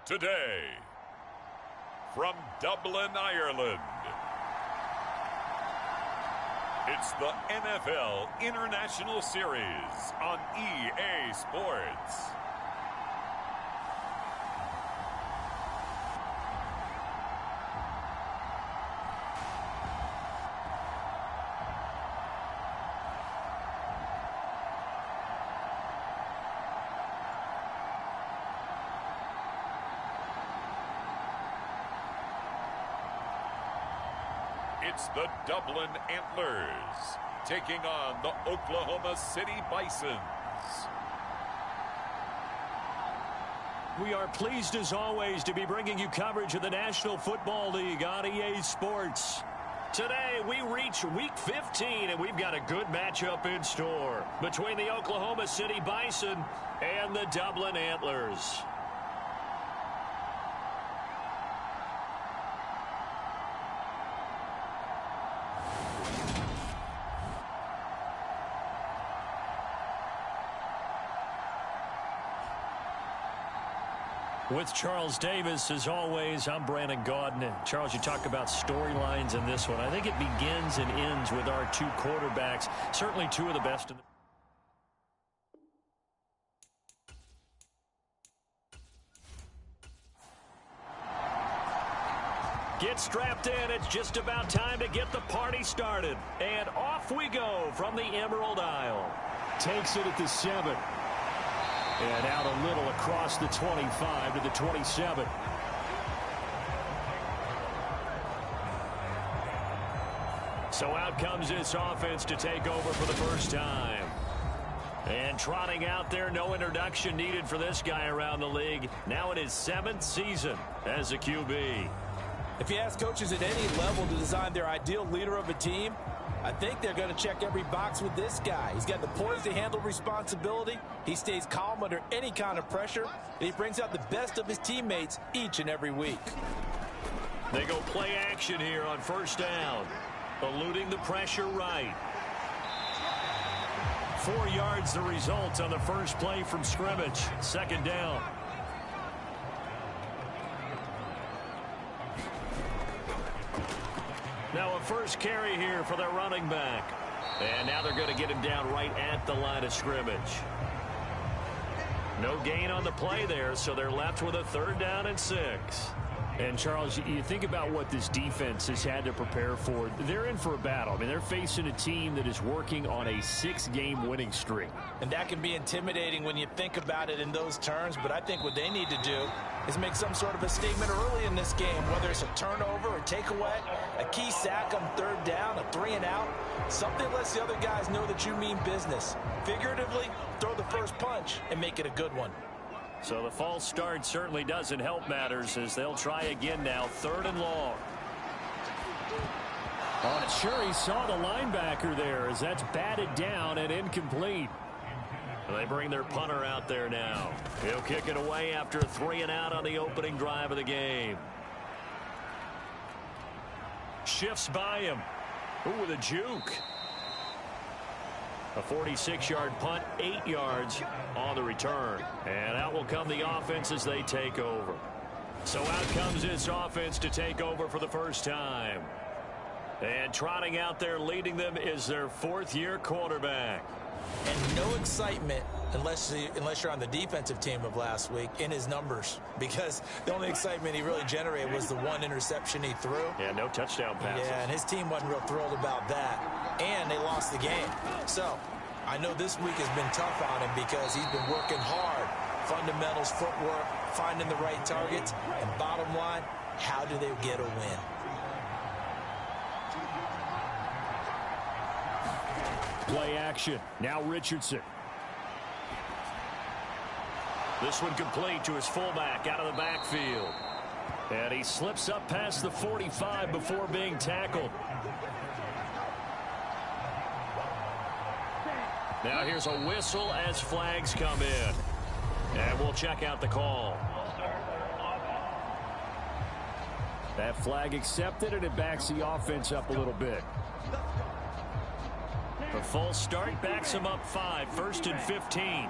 Today, from Dublin, Ireland, it's the NFL International Series on EA Sports. It's the Dublin Antlers taking on the Oklahoma City Bisons. We are pleased as always to be bringing you coverage of the National Football League on EA Sports. Today we reach Week 15 and we've got a good matchup in store between the Oklahoma City Bison and the Dublin Antlers. With Charles Davis, as always, I'm Brandon Gaudin. And Charles, you talk about storylines in this one. I think it begins and ends with our two quarterbacks, certainly two of the best in the Get strapped in. It's just about time to get the party started. And off we go from the Emerald Isle. Takes it at the 7. And out a little across the 25 to the 27. So out comes this offense to take over for the first time. And trotting out there, no introduction needed for this guy around the league. Now in his 7th season as a QB. If you ask coaches at any level to design their ideal leader of a team, I think they're going to check every box with this guy. He's got the poise to handle responsibility. He stays calm under any kind of pressure. And he brings out the best of his teammates each and every week. They go play action here on first down. Eluding the pressure right. 4 yards the result on the first play from scrimmage. Second down. Now a first carry here for their running back. And now they're going to get him down right at the line of scrimmage. No gain on the play there, so they're left with a 3rd down and 6. And, Charles, you think about what this defense has had to prepare for. They're in for a battle. I mean, they're facing a team that is working on a 6-game winning streak. And that can be intimidating when you think about it in those terms. But I think what they need to do is make some sort of a statement early in this game, whether it's a turnover, a takeaway, a key sack on 3rd down, a 3-and-out. Something lets the other guys know that you mean business. Figuratively, throw the first punch and make it a good one. So the false start certainly doesn't help matters as they'll try again now, 3rd and long. Oh, and sure he saw the linebacker there as that's batted down and incomplete. They bring their punter out there now. He'll kick it away after a 3-and-out on the opening drive of the game. Shifts by him. Ooh, with a juke. A 46-yard punt, 8 yards on the return. And out will come the offense as they take over. So out comes this offense to take over for the first time. And trotting out there leading them is their 4th-year quarterback. And no excitement unless you're on the defensive team of last week in his numbers, because the only excitement he really generated was the 1 interception he threw. Yeah, no touchdown passes. Yeah, and his team wasn't real thrilled about that. And they lost the game. So I know this week has been tough on him because he's been working hard. Fundamentals, footwork, finding the right targets. And bottom line, how do they get a win? Play action. Now Richardson. This one complete to his fullback out of the backfield. And he slips up past the 45 before being tackled. Now here's a whistle as flags come in. And we'll check out the call. That flag accepted, and it backs the offense up a little bit. The false start backs him up 5, 1st and 15.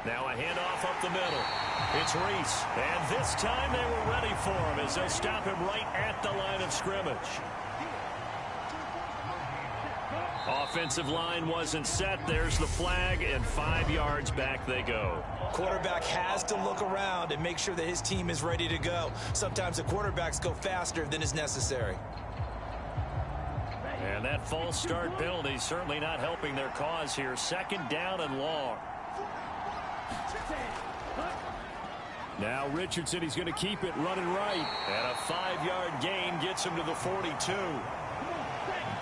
Now a handoff up the middle. It's Reese. And this time they were ready for him as they'll stop him right at the line of scrimmage. Offensive line wasn't set. There's the flag, and 5 yards back they go. Quarterback has to look around and make sure that his team is ready to go. Sometimes the quarterbacks go faster than is necessary. And that false start penalty certainly not helping their cause here. 2nd down and long. Now Richardson, he's going to keep it running right. And a 5-yard gain gets him to the 42.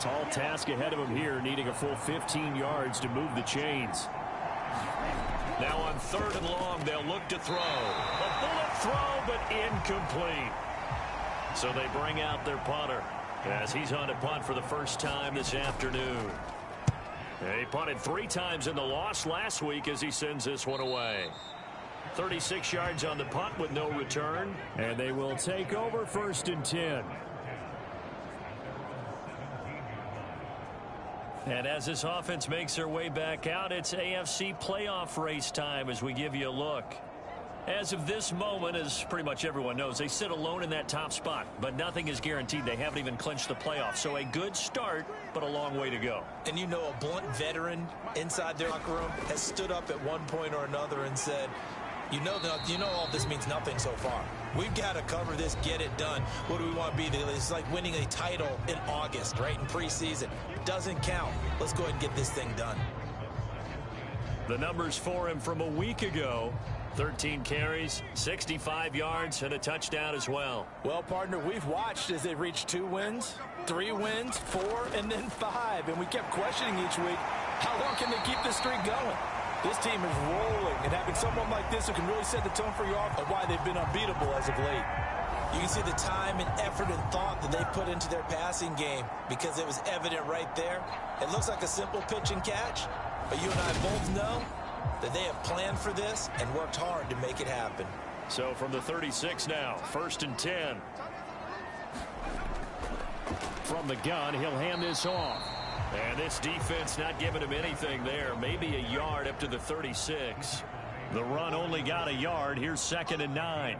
Tall task ahead of him here, needing a full 15 yards to move the chains. Now on 3rd and long, they'll look to throw. A bullet throw, but incomplete. So they bring out their punter as he's on to punt for the first time this afternoon. He punted 3 times in the loss last week as he sends this one away. 36 yards on the punt with no return. And they will take over 1st and 10. And as this offense makes their way back out, it's AFC playoff race time as we give you a look. As of this moment, as pretty much everyone knows, they sit alone in that top spot, but nothing is guaranteed. They haven't even clinched the playoffs. So a good start, but a long way to go. And you know, a blunt veteran inside their locker room has stood up at one point or another and said, you know all this means nothing so far. We've got to cover this, get it done. What do we want to be? It's like winning a title in August, right, in preseason. Doesn't count. Let's go ahead and get this thing done. The numbers for him from a week ago: 13 carries, 65 yards, and a touchdown as well. Well, partner, we've watched as they reached 2 wins, 3 wins, 4, and then 5. And we kept questioning each week, how long can they keep this streak going? This team is rolling, and having someone like this who can really set the tone for you off of why they've been unbeatable as of late. You can see the time and effort and thought that they put into their passing game because it was evident right there. It looks like a simple pitch and catch, but you and I both know that they have planned for this and worked hard to make it happen. So from the 36 now, 1st and 10. From the gun, he'll hand this off. And this defense not giving him anything there. Maybe a yard up to the 36. The run only got a yard. Here's 2nd and 9.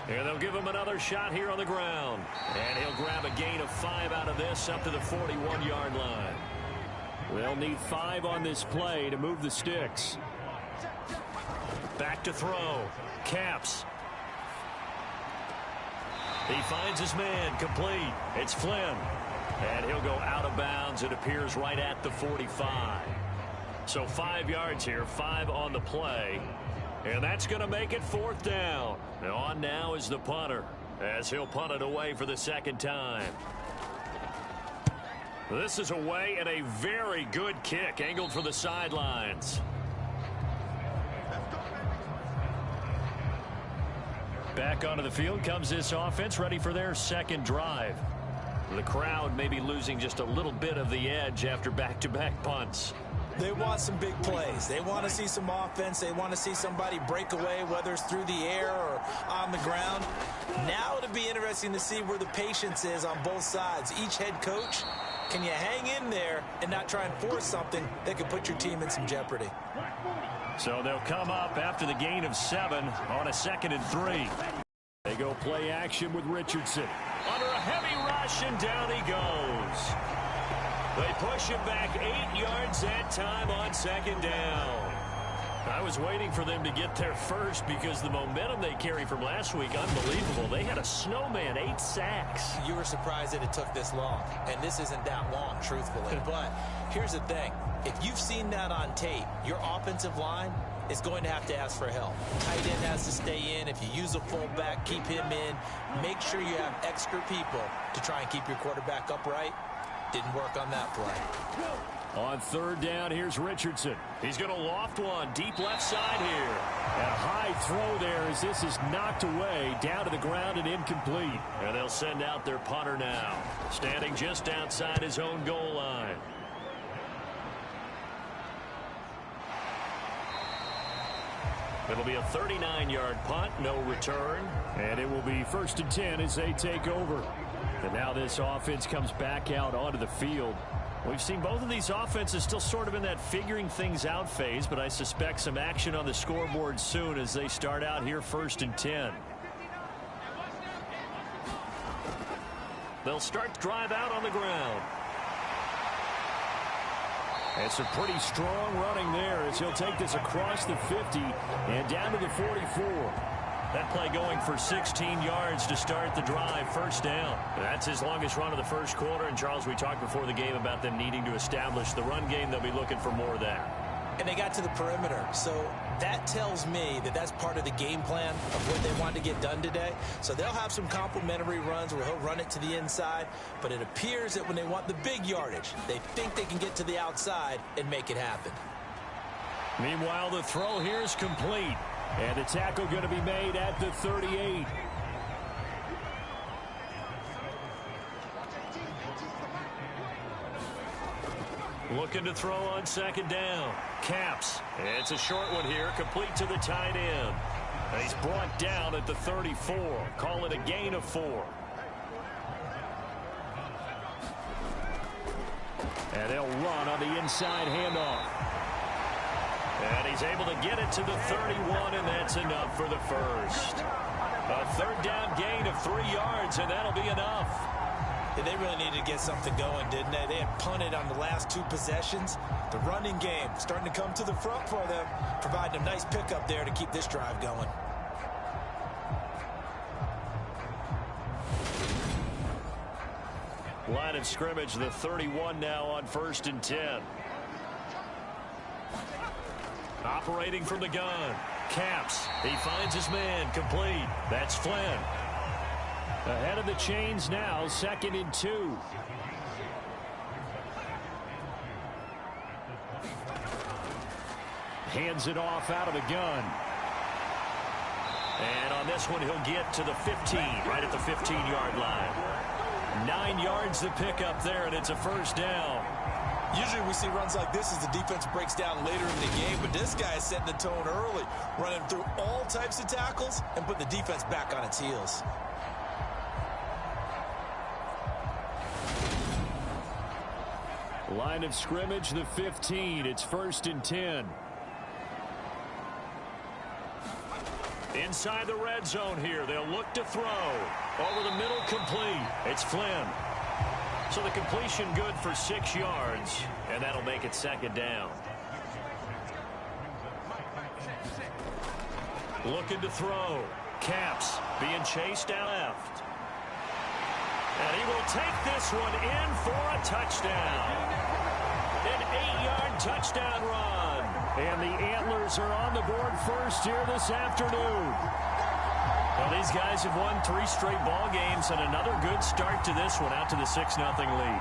And they'll give him another shot here on the ground. And he'll grab a gain of 5 out of this up to the 41-yard line. They'll need 5 on this play to move the sticks. Back to throw. Caps. He finds his man, complete. It's Flynn. And he'll go out of bounds. It appears right at the 45. So 5 yards here, 5 on the play. And that's going to make it 4th down. And on now is the punter as he'll punt it away for the 2nd time. This is away, and a very good kick angled for the sidelines. Back onto the field comes this offense, ready for their 2nd drive. The crowd may be losing just a little bit of the edge after back-to-back punts. They want some big plays. They want to see some offense. They want to see somebody break away, whether it's through the air or on the ground. Now it'll be interesting to see where the patience is on both sides. Each head coach, can you hang in there and not try and force something that could put your team in some jeopardy? So they'll come up after the gain of 7 on a 2nd and 3. They go play action with Richardson. Under a heavy rush, and down he goes. They push him back 8 yards that time on 2nd down. I was waiting for them to get there first because the momentum they carry from last week, unbelievable. They had a snowman, 8 sacks. You were surprised that it took this long, and this isn't that long, truthfully. But here's the thing. If you've seen that on tape, your offensive line is going to have to ask for help. Tight end has to stay in. If you use a fullback, keep him in. Make sure you have extra people to try and keep your quarterback upright. Didn't work on that play. On 3rd down, here's Richardson. He's going to loft one deep left side here. And a high throw there as this is knocked away, down to the ground and incomplete. And they'll send out their punter now, standing just outside his own goal line. It'll be a 39-yard punt, no return. And it will be 1st and 10 as they take over. And now this offense comes back out onto the field. We've seen both of these offenses still sort of in that figuring things out phase, but I suspect some action on the scoreboard soon as they start out here 1st and 10. They'll start to drive out on the ground. It's a pretty strong running there as he'll take this across the 50 and down to the 44. That play going for 16 yards to start the drive, 1st down. That's his longest run of the 1st quarter. And, Charles, we talked before the game about them needing to establish the run game. They'll be looking for more of that. And they got to the perimeter. So that tells me that that's part of the game plan of what they want to get done today. So they'll have some complementary runs where he'll run it to the inside. But it appears that when they want the big yardage, they think they can get to the outside and make it happen. Meanwhile, the throw here is complete. And the tackle going to be made at the 38. Looking to throw on 2nd down. Caps. It's a short one here, complete to the tight end. And he's brought down at the 34. Call it a gain of 4. And they'll run on the inside handoff. And he's able to get it to the 31, and that's enough for the 1st. A 3rd down gain of 3 yards, and that'll be enough. Yeah, they really needed to get something going, didn't they? They had punted on the last 2 possessions. The running game starting to come to the front for them, providing a nice pickup there to keep this drive going. Line of scrimmage, the 31 now on 1st and 10. Operating from the gun. Caps. He finds his man. Complete. That's Flynn. Ahead of the chains now. 2nd and 2. Hands it off out of the gun. And on this one, he'll get to the 15, right at the 15-yard line. 9 yards to pick up there, and it's a 1st down. Usually we see runs like this as the defense breaks down later in the game, but this guy is setting the tone early, running through all types of tackles and putting the defense back on its heels. Line of scrimmage, the 15. It's 1st and 10. Inside the red zone here. They'll look to throw. Over the middle, complete. It's Flynn. So the completion good for 6 yards, and that'll make it 2nd down. Looking to throw. Caps being chased out left. And he will take this one in for a touchdown. An 8-yard touchdown run. And the Antlers are on the board first here this afternoon. Well, these guys have won 3 straight ball games, and another good start to this one, out to the 6-0 lead.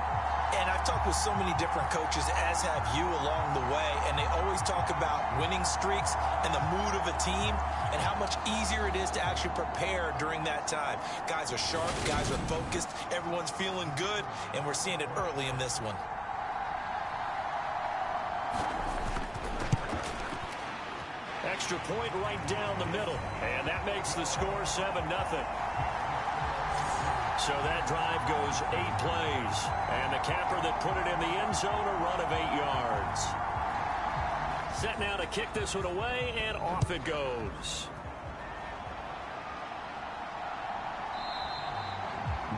And I've talked with so many different coaches, as have you along the way, and they always talk about winning streaks and the mood of a team and how much easier it is to actually prepare during that time. Guys are sharp, guys are focused, everyone's feeling good, and we're seeing it early in this one. Extra point right down the middle, and that makes the score 7-0. So that drive goes 8 plays, and the capper that put it in the end zone, a run of 8 yards. Set now to kick this one away, and off it goes.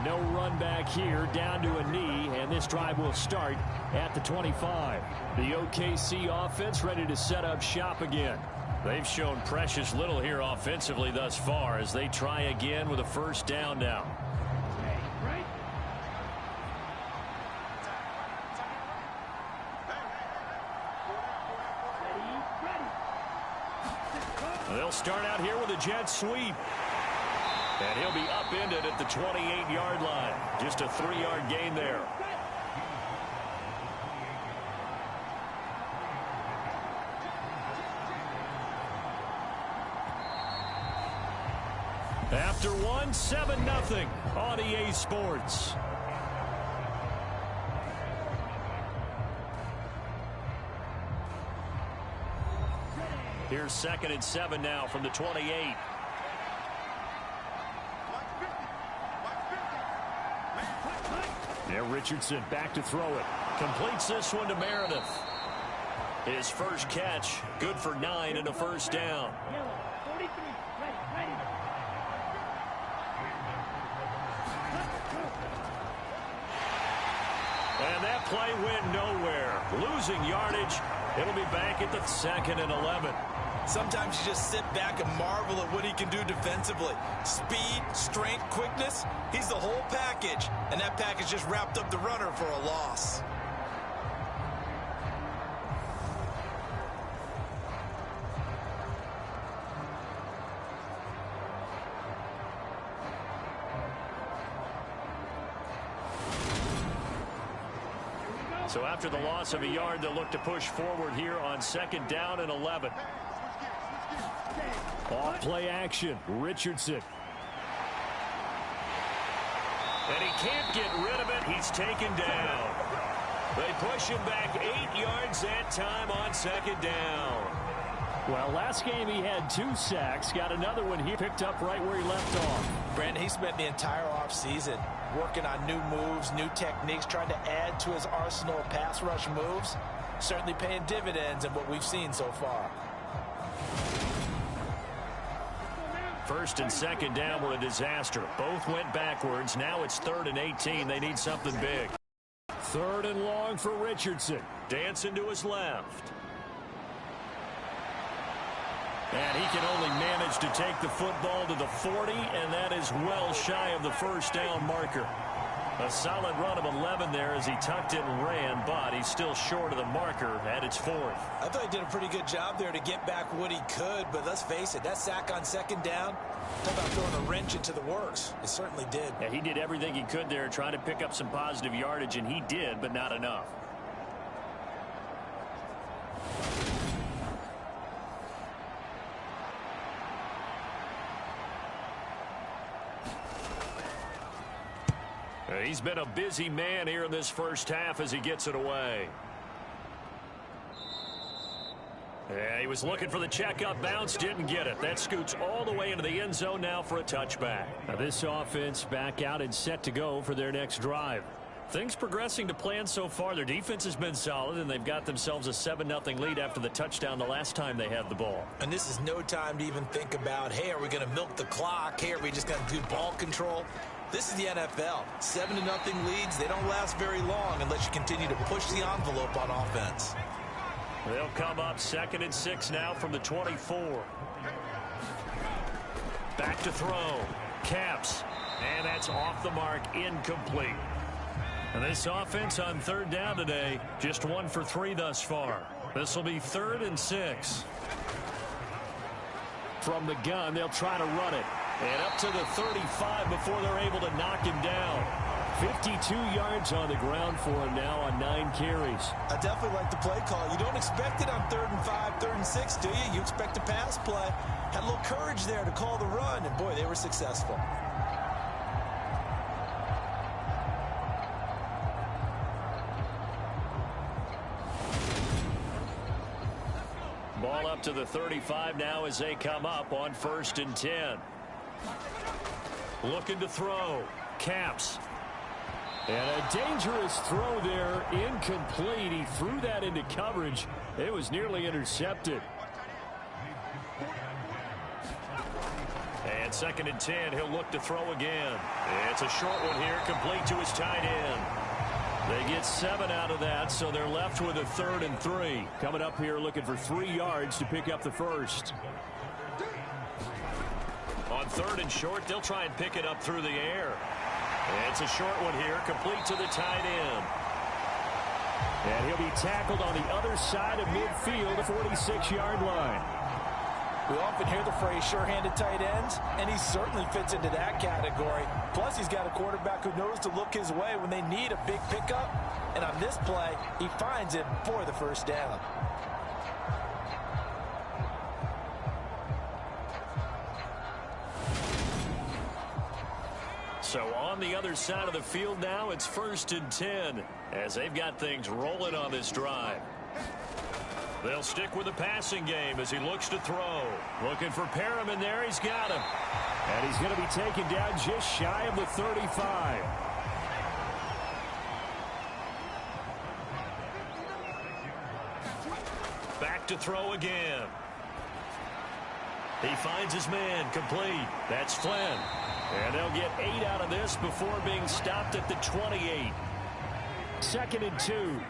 No run back here, down to a knee, and this drive will start at the 25. The OKC offense ready to set up shop again. They've shown precious little here offensively thus far as they try again with a 1st down now. They'll start out here with a jet sweep. And he'll be upended at the 28-yard line. Just a 3-yard gain there. After one, 7-0 on EA Sports. Here's 2nd and 7 now from the 28. Now Richardson back to throw it. Completes this one to Meredith. His first catch, good for 9 and a first down. And that play went nowhere. Losing yardage. It'll be back at the 2nd and 11. Sometimes you just sit back and marvel at what he can do defensively. Speed, strength, quickness. He's the whole package. And that package just wrapped up the runner for a loss. So after the loss of a yard, they'll look to push forward here on 2nd down and 11. Off play action, Richardson. And he can't get rid of it. He's taken down. They push him back 8 yards that time on 2nd down. Well, last game he had 2 sacks. Got another one here, picked up right where he left off. Brandon, he spent the entire offseason working on new moves, new techniques, trying to add to his arsenal of pass rush moves. Certainly paying dividends in what we've seen so far. 1st and 2nd down were a disaster. Both went backwards. Now it's 3rd and 18. They need something big. 3rd and long for Richardson. Dancing to his left. And he can only manage to take the football to the 40, and that is well shy of the first down marker. A solid run of 11 there as he tucked it and ran, but he's still short of the marker at its 4th. I thought he did a pretty good job there to get back what he could, but let's face it, that sack on 2nd down, talk about throwing a wrench into the works. It certainly did. Yeah, he did everything he could there, trying to pick up some positive yardage, and he did, but not enough. He's been a busy man here in this first half as he gets it away. Yeah, he was looking for the checkup bounce, didn't get it. That scoots all the way into the end zone now for a touchback. Now this offense back out and set to go for their next drive. Things progressing to plan so far. Their defense has been solid, and they've got themselves a 7-0 lead after the touchdown the last time they had the ball. And this is no time to even think about, hey, are we going to milk the clock? Hey, are we just going to do ball control? This is the NFL. 7-0 leads, they don't last very long unless you continue to push the envelope on offense. They'll come up 2nd and 6 now from the 24. Back to throw. Caps. And that's off the mark, incomplete. And this offense on 3rd down today, just 1 for 3 thus far. This will be 3rd and 6. From the gun, they'll try to run it. And up to the 35 before they're able to knock him down. 52 yards on the ground for him now on 9 carries. I definitely like the play call. You don't expect it on 3rd and 5, 3rd and 6, do you? You expect a pass play. Had a little courage there to call the run, and boy, they were successful. Ball up to the 35 now as they come up on 1st and 10. Looking to throw. Caps. And a dangerous throw there, incomplete. He threw that into coverage. It was nearly intercepted. And 2nd and 10, he'll look to throw again. It's a short one here, complete to his tight end. They get 7 out of that, so they're left with a 3rd and 3. Coming up here looking for 3 yards to pick up the first. On 3rd and short, they'll try and pick it up through the air. It's a short one here, complete to the tight end. And he'll be tackled on the other side of midfield, the 46-yard line. We often hear the phrase sure-handed tight ends, and he certainly fits into that category. Plus, he's got a quarterback who knows to look his way when they need a big pickup. And on this play, he finds it for the first down. So on the other side of the field now, it's 1st and 10 as they've got things rolling on this drive. They'll stick with the passing game as he looks to throw. Looking for Perriman there. He's got him. And he's going to be taken down just shy of the 35. to throw again. He finds his man complete. That's Flynn. And they'll get 8 out of this before being stopped at the 28. 2nd and 2.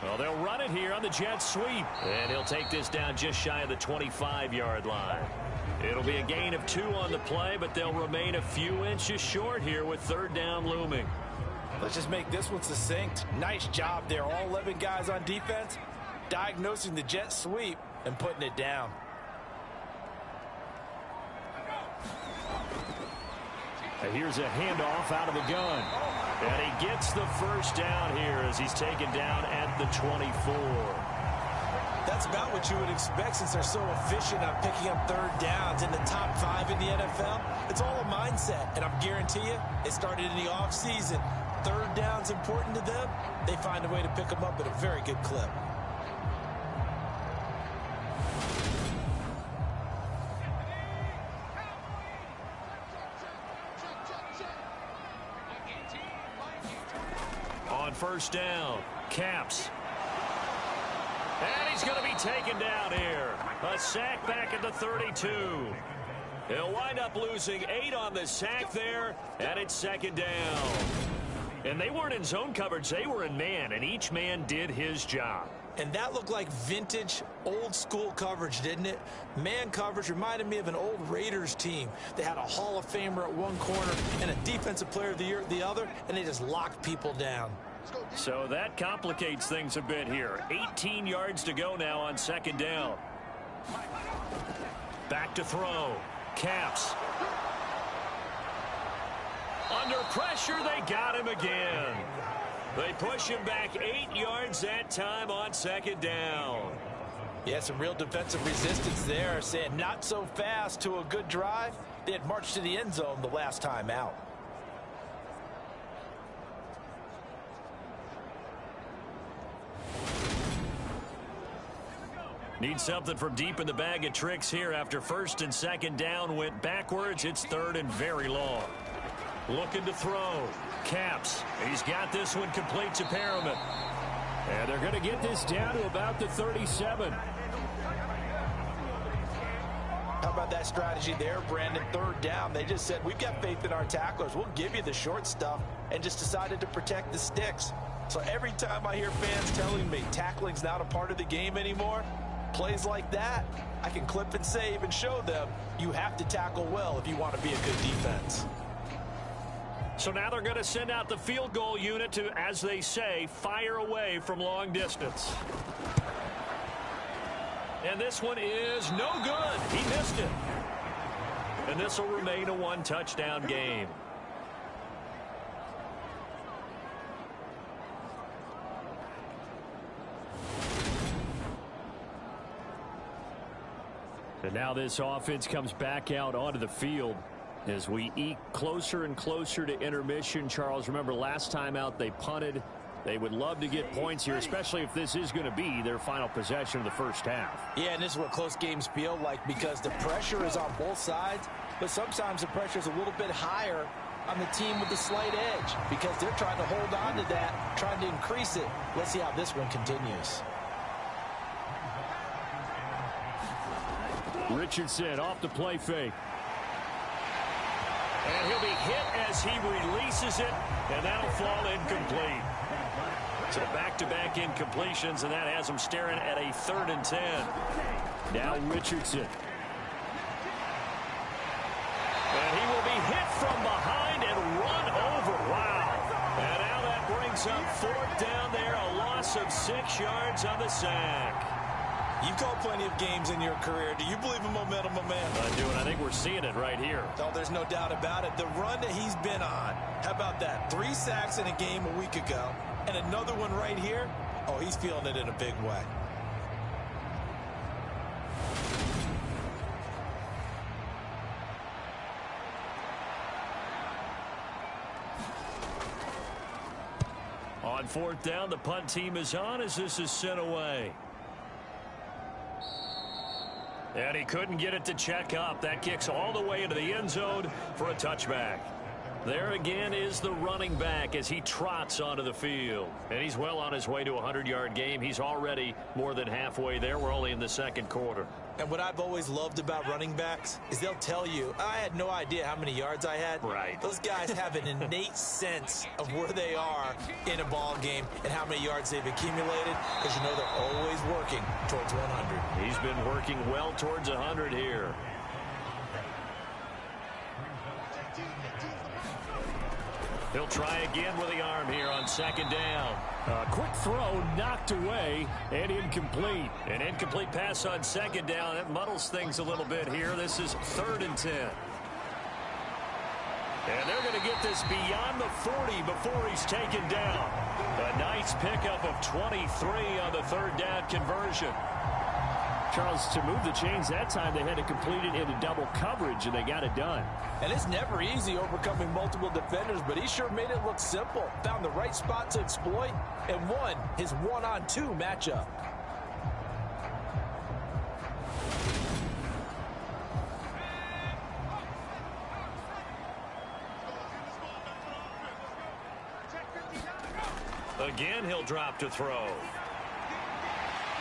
Well, they'll run it here on the jet sweep. And he'll take this down just shy of the 25-yard line. It'll be a gain of 2 on the play, but they'll remain a few inches short here with 3rd down looming. Let's just make this one succinct. Nice job there. All 11 guys on defense diagnosing the jet sweep and putting it down. Here's a handoff out of the gun. And he gets the 1st down here as he's taken down at the 24. That's about what you would expect since they're so efficient on picking up 3rd downs in the top 5 in the NFL. It's all a mindset, and I guarantee you it started in the offseason. 3rd down's important to them. They find a way to pick them up at a very good clip. On 1st down, Caps. And he's going to be taken down here. A sack back at the 32. He'll wind up losing 8 on the sack there, and it's 2nd down. And they weren't in zone coverage. They were in man, and each man did his job. And that looked like vintage, old-school coverage, didn't it? Man coverage reminded me of an old Raiders team. They had a Hall of Famer at one corner and a Defensive Player of the Year at the other, and they just locked people down. So that complicates things a bit here. 18 yards to go now on 2nd down. Back to throw. Caps. Under pressure, they got him again. They push him back 8 yards that time on 2nd down. Yeah, some real defensive resistance there, saying not so fast to a good drive. They had marched to the end zone the last time out. Need something from deep in the bag of tricks here after 1st and 2nd down went backwards. It's 3rd and very long. Looking to throw. Caps. He's got this one complete to Perriman. And they're going to get this down to about the 37. How about that strategy there, Brandon? 3rd down. They just said, we've got faith in our tacklers. We'll give you the short stuff, and just decided to protect the sticks. So every time I hear fans telling me tackling's not a part of the game anymore, plays like that, I can clip and save and show them you have to tackle well if you want to be a good defense. So now they're going to send out the field goal unit to, as they say, fire away from long distance. And this one is no good. He missed it. And this will remain a 1-touchdown game. And now this offense comes back out onto the field as we eke closer and closer to intermission. Charles, remember last time out they punted. They would love to get points here, especially if this is going to be their final possession of the 1st half. Yeah, and this is what close games feel like because the pressure is on both sides, but sometimes the pressure is a little bit higher on the team with the slight edge because they're trying to hold on to that, trying to increase it. Let's see how this one continues. Richardson off the play fake. And he'll be hit as he releases it, and that'll fall incomplete. So back-to-back incompletions, and that has him staring at a 3rd and 10. Now Richardson. And he will be hit from behind and run over. Wow. And now that brings up 4th down there, a loss of 6 yards on the sack. You've called plenty of games in your career. Do you believe in momentum, my man? I do, and I think we're seeing it right here. Oh, there's no doubt about it. The run that he's been on, how about that? 3 sacks in a game a week ago, and another one right here. Oh, he's feeling it in a big way. On 4th down, the punt team is on as this is sent away. And he couldn't get it to check up. That kicks all the way into the end zone for a touchback. There again is the running back as he trots onto the field. And he's well on his way to a 100-yard game. He's already more than halfway there. We're only in the second quarter. And what I've always loved about running backs is they'll tell you, I had no idea how many yards I had. Right. Those guys have an innate sense of where they are in a ball game and how many yards they've accumulated, because you know they're always working towards 100. He's been working well towards 100 here. He'll try again with the arm here on second down. A quick throw knocked away and incomplete. An incomplete pass on second down. That muddles things a little bit here. This is 3rd and 10. And they're going to get this beyond the 40 before he's taken down. A nice pickup of 23 on the 3rd down conversion. Charles, to move the chains that time, they had to complete it into double coverage, and they got it done. And it's never easy overcoming multiple defenders, but he sure made it look simple. Found the right spot to exploit and won his 1-on-2 matchup. Again, he'll drop to throw.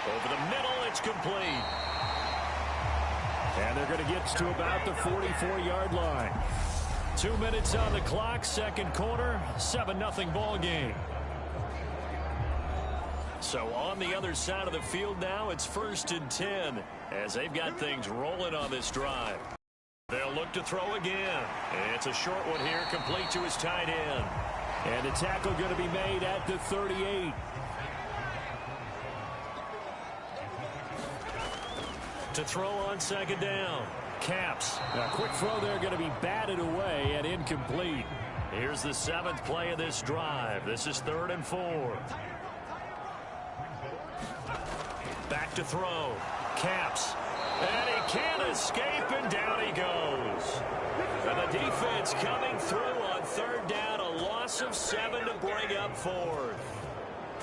Over the middle, it's complete. And they're going to get to about the 44-yard line. 2 minutes on the clock, second quarter, 7-0 ball game. So on the other side of the field now, it's 1st and 10 as they've got things rolling on this drive. They'll look to throw again. It's a short one here, complete to his tight end. And the tackle going to be made at the 38. To throw on second down. Caps. A quick throw there going to be batted away and incomplete. Here's the 7th play of this drive. This is 3rd and 4. Back to throw. Caps. And he can't escape, and down he goes. And the defense coming through on 3rd down. A loss of 7 to bring up 4th.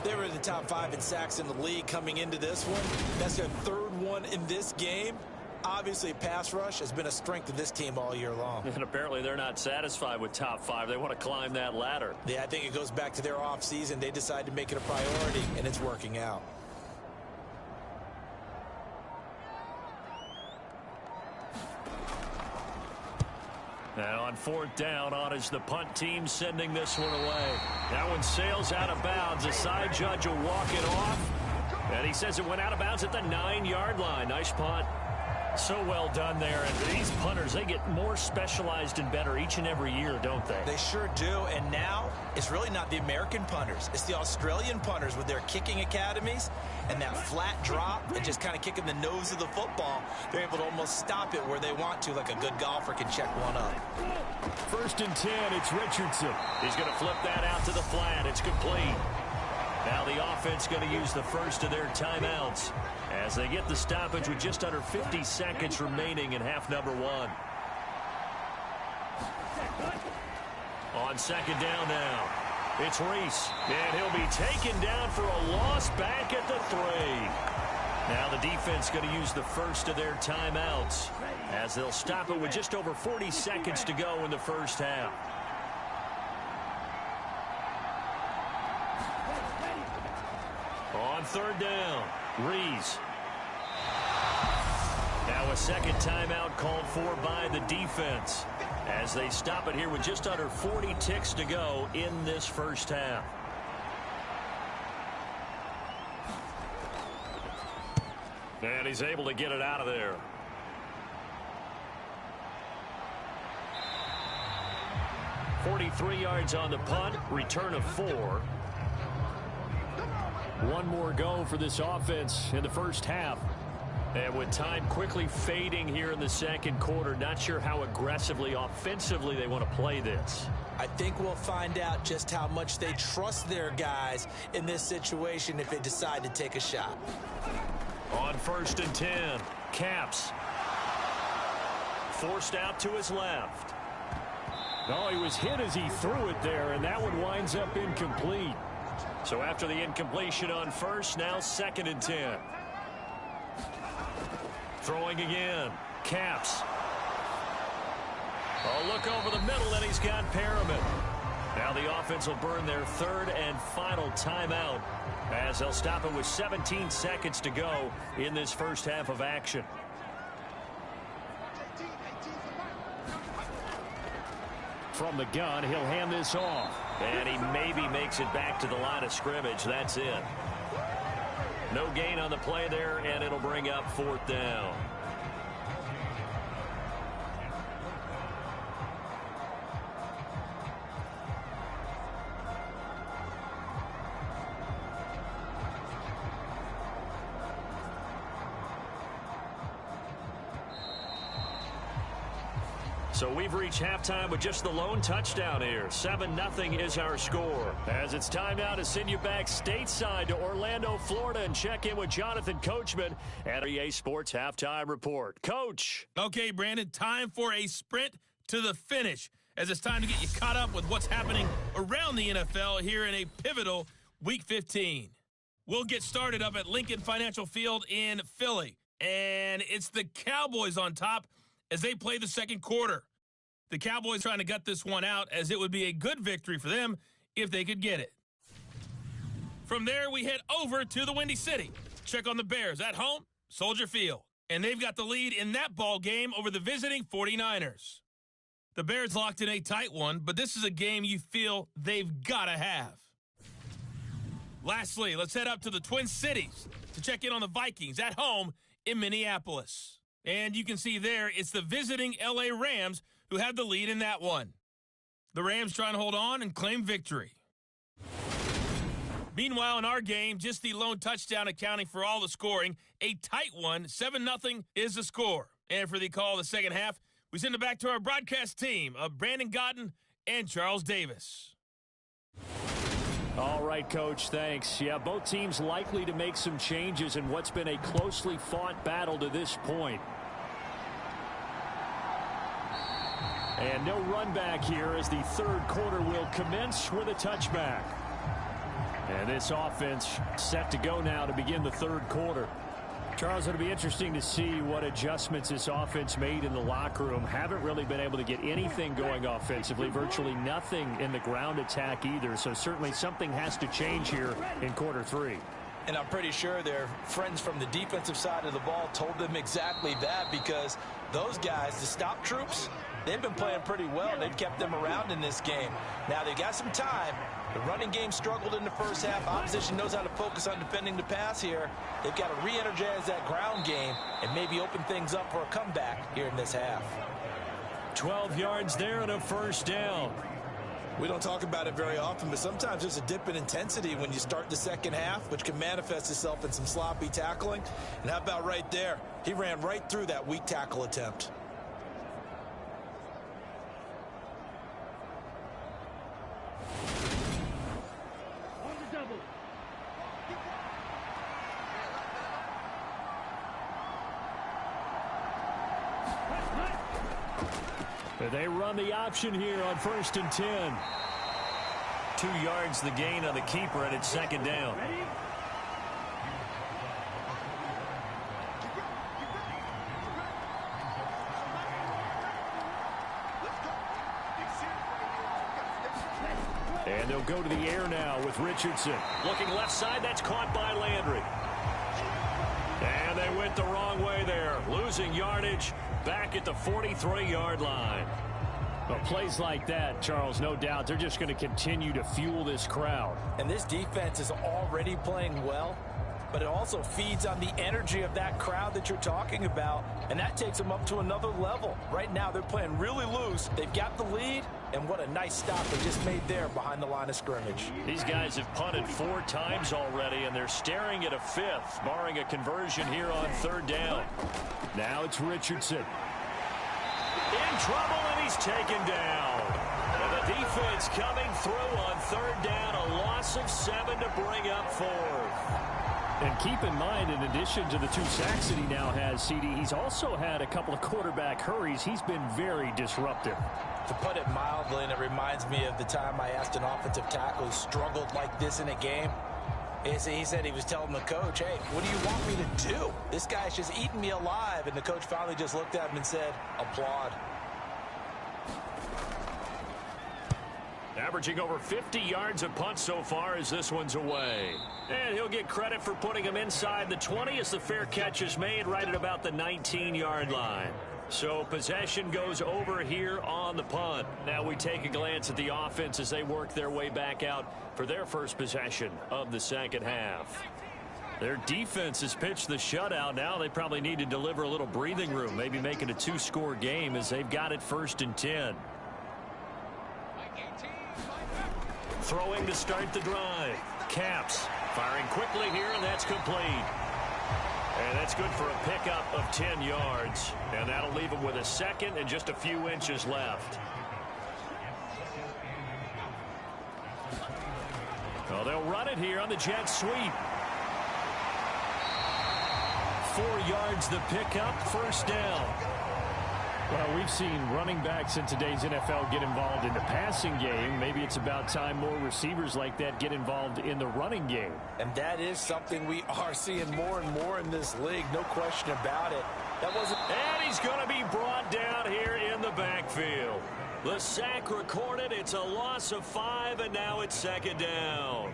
They were in the top 5 in sacks in the league coming into this one. That's their 3rd one in this game. Obviously, pass rush has been a strength of this team all year long. And apparently they're not satisfied with top 5. They want to climb that ladder. Yeah, I think it goes back to their offseason. They decided to make it a priority, and it's working out. And on 4th down, on is the punt team sending this one away. That one sails out of bounds. The side judge will walk it off. And he says it went out of bounds at the 9-yard line. Nice punt. So well done there. And these punters, they get more specialized and better each and every year, don't they? They sure do. And now it's really not the American punters. It's the Australian punters with their kicking academies and that flat drop and just kind of kicking the nose of the football. They're able to almost stop it where they want to, like a good golfer can check one up. 1st and 10, it's Richardson. He's going to flip that out to the flat. It's complete. Now the offense going to use the first of their timeouts as they get the stoppage with just under 50 seconds remaining in half number 1. On second down now, it's Reese, and he'll be taken down for a loss back at the 3. Now the defense going to use the first of their timeouts as they'll stop it with just over 40 seconds to go in the first half. On 3rd down, Reese. Now a second timeout called for by the defense as they stop it here with just under 40 ticks to go in this first half. And he's able to get it out of there. .43 yards on the punt, return of 4. One more go for this offense in the first half. And with time quickly fading here in the second quarter, not sure how aggressively, offensively they want to play this. I think we'll find out just how much they trust their guys in this situation if they decide to take a shot. On 1st and 10, Caps. Forced out to his left. Oh, he was hit as he threw it there, and that one winds up incomplete. So after the incompletion on first, now 2nd and 10. Throwing again. Caps. Oh, look over the middle, and he's got Perriman. Now the offense will burn their third and final timeout as they'll stop it with 17 seconds to go in this first half of action. From the gun, he'll hand this off. And he maybe makes it back to the line of scrimmage. That's it. No gain on the play there, and it'll bring up fourth down. So we've reached halftime with just the lone touchdown here. 7-0 is our score. As it's time now to send you back stateside to Orlando, Florida, and check in with Jonathan Coachman at EA Sports Halftime Report. Coach. Okay, Brandon, time for a sprint to the finish, as it's time to get you caught up with what's happening around the NFL here in a pivotal Week 15. We'll get started up at Lincoln Financial Field in Philly, and it's the Cowboys on top as they play the second quarter. The Cowboys trying to gut this one out, as it would be a good victory for them if they could get it. From there, we head over to the Windy City. Check on the Bears at home, Soldier Field. And they've got the lead in that ball game over the visiting 49ers. The Bears locked in a tight one, but this is a game you feel they've got to have. Lastly, let's head up to the Twin Cities to check in on the Vikings at home in Minneapolis. And you can see there, it's the visiting LA Rams who have the lead in that one. The Rams trying to hold on and claim victory. Meanwhile, in our game, just the lone touchdown accounting for all the scoring. A tight one, 7-0 is the score. And for the call of the second half, we send it back to our broadcast team of Brandon Godden and Charles Davis. All right, Coach, thanks. Yeah, both teams likely to make some changes in what's been a closely fought battle to this point. And no run back here as the third quarter will commence with a touchback. And this offense set to go now to begin the third quarter. Charles, it'll be interesting to see what adjustments this offense made in the locker room. Haven't really been able to get anything going offensively, virtually nothing in the ground attack either. So certainly something has to change here in quarter three. And I'm pretty sure their friends from the defensive side of the ball told them exactly that, because those guys, the stop troops, they've been playing pretty well. They've kept them around in this game. Now they got some time. The running game struggled in the first half. Opposition knows how to focus on defending the pass here. They've got to re-energize that ground game and maybe open things up for a comeback here in this half. 12 yards there and a first down. We don't talk about it very often, but sometimes there's a dip in intensity when you start the second half, which can manifest itself in some sloppy tackling. And how about right there? He ran right through that weak tackle attempt. They run the option here on 1st and 10. 2 yards the gain on the keeper, and it's second down. And they'll go to the air now with Richardson. Looking left side, that's caught by Landry. And they went the wrong way there, losing yardage back at the 43-yard line. Well, plays like that, Charles, no doubt, they're just going to continue to fuel this crowd. And this defense is already playing well, but it also feeds on the energy of that crowd that you're talking about, and that takes them up to another level. Right now, they're playing really loose. They've got the lead, and what a nice stop they just made there behind the line of scrimmage. These guys have punted 4 times already, and they're staring at a 5th, barring a conversion here on 3rd down. Now it's Richardson. In trouble, and he's taken down. And the defense coming through on 3rd down, a loss of 7 to bring up 4th. And keep in mind, in addition to the 2 sacks that he now has, CD, he's also had a couple of quarterback hurries. He's been very disruptive. To put it mildly, and it reminds me of the time I asked an offensive tackle who struggled like this in a game. He said he was telling the coach, hey, what do you want me to do? This guy's just eating me alive. And the coach finally just looked at him and said, applaud. Averaging over 50 yards a punt so far as this one's away. And he'll get credit for putting him inside the 20 as the fair catch is made right at about the 19-yard line. So possession goes over here on the punt. Now we take a glance at the offense as they work their way back out for their first possession of the second half. Their defense has pitched the shutout. Now they probably need to deliver a little breathing room, maybe make it a 2-score game as they've got it 1st and 10. Throwing to start the drive. Caps firing quickly here, and that's complete. And that's good for a pickup of 10 yards. And that'll leave him with a second and just a few inches left. Well, they'll run it here on the jet sweep. 4 yards the pickup, 1st down. Well, we've seen running backs in today's NFL get involved in the passing game. Maybe it's about time more receivers like that get involved in the running game. And that is something we are seeing more and more in this league, no question about it. That wasn't. And he's going to be brought down here in the backfield. The sack recorded. It's a loss of 5, and now it's 2nd down.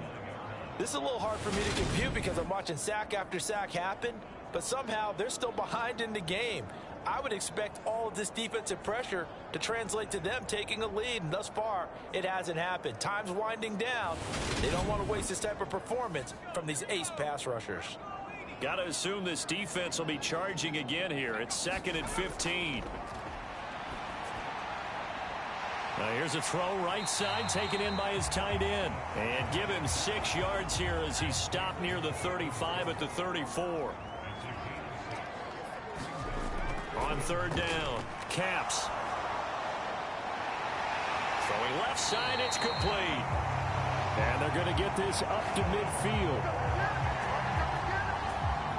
This is a little hard for me to compute because I'm watching sack after sack happen, but somehow they're still behind in the game. I would expect all of this defensive pressure to translate to them taking a lead, and thus far, it hasn't happened. Time's winding down. They don't want to waste this type of performance from these ace pass rushers. Got to assume this defense will be charging again here. It's 2nd and 15. Now here's a throw right side taken in by his tight end. And give him 6 yards here as he stopped near the 35 at the 34. On 3rd down, Caps. Throwing left side, it's complete. And they're going to get this up to midfield.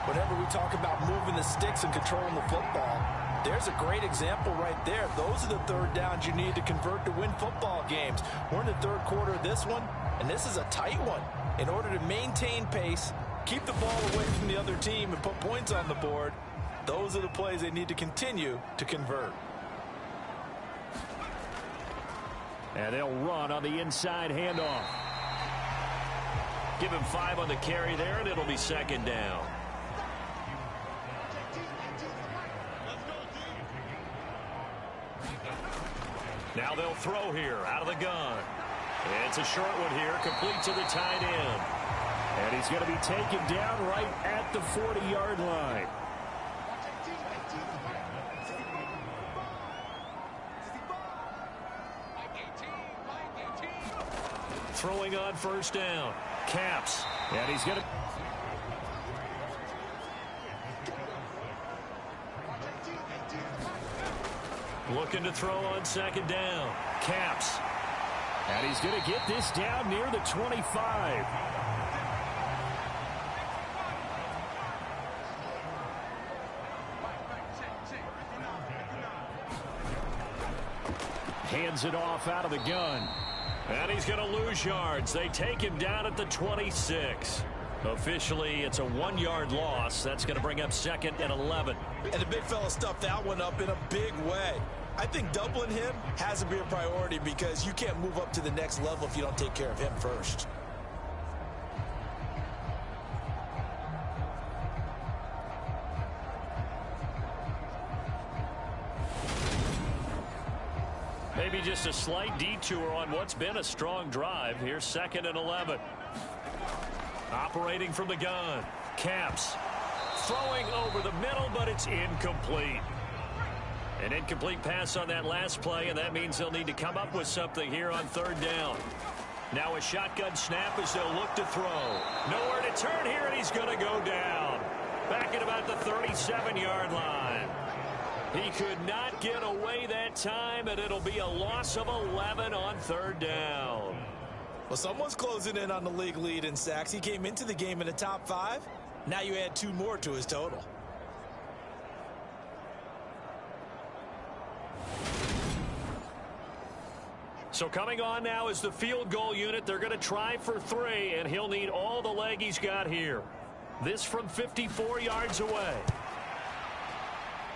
Whenever we talk about moving the sticks and controlling the football, there's a great example right there. Those are the 3rd downs you need to convert to win football games. We're in the 3rd quarter of this one, and this is a tight one. In order to maintain pace, keep the ball away from the other team, and put points on the board, those are the plays they need to continue to convert. And they'll run on the inside handoff. Give him 5 on the carry there, and it'll be 2nd down. Now they'll throw here out of the gun. It's a short one here, complete to the tight end. And he's going to be taken down right at the 40-yard line. Throwing on 1st down. Caps. And he's going to... Looking to throw on 2nd down. Caps. And he's going to get this down near the 25. Hands it off out of the gun. And he's going to lose yards. They take him down at the 26. Officially, it's a 1-yard loss. That's going to bring up 2nd and 11. And the big fella stuffed that one up in a big way. I think doubling him has to be a priority because you can't move up to the next level if you don't take care of him first. Maybe just a slight detour on what's been a strong drive. Here's 2nd and 11. Operating from the gun. Caps. Throwing over the middle, but it's incomplete. An incomplete pass on that last play, and that means they'll need to come up with something here on 3rd down. Now a shotgun snap as they'll look to throw. Nowhere to turn here, and he's going to go down. Back at about the 37-yard line. He could not get away that time, and it'll be a loss of 11 on 3rd down. Well, someone's closing in on the league lead in sacks. He came into the game in the top 5. Now you add 2 more to his total. So coming on now is the field goal unit. They're going to try for 3, and he'll need all the leg he's got here. This from 54 yards away.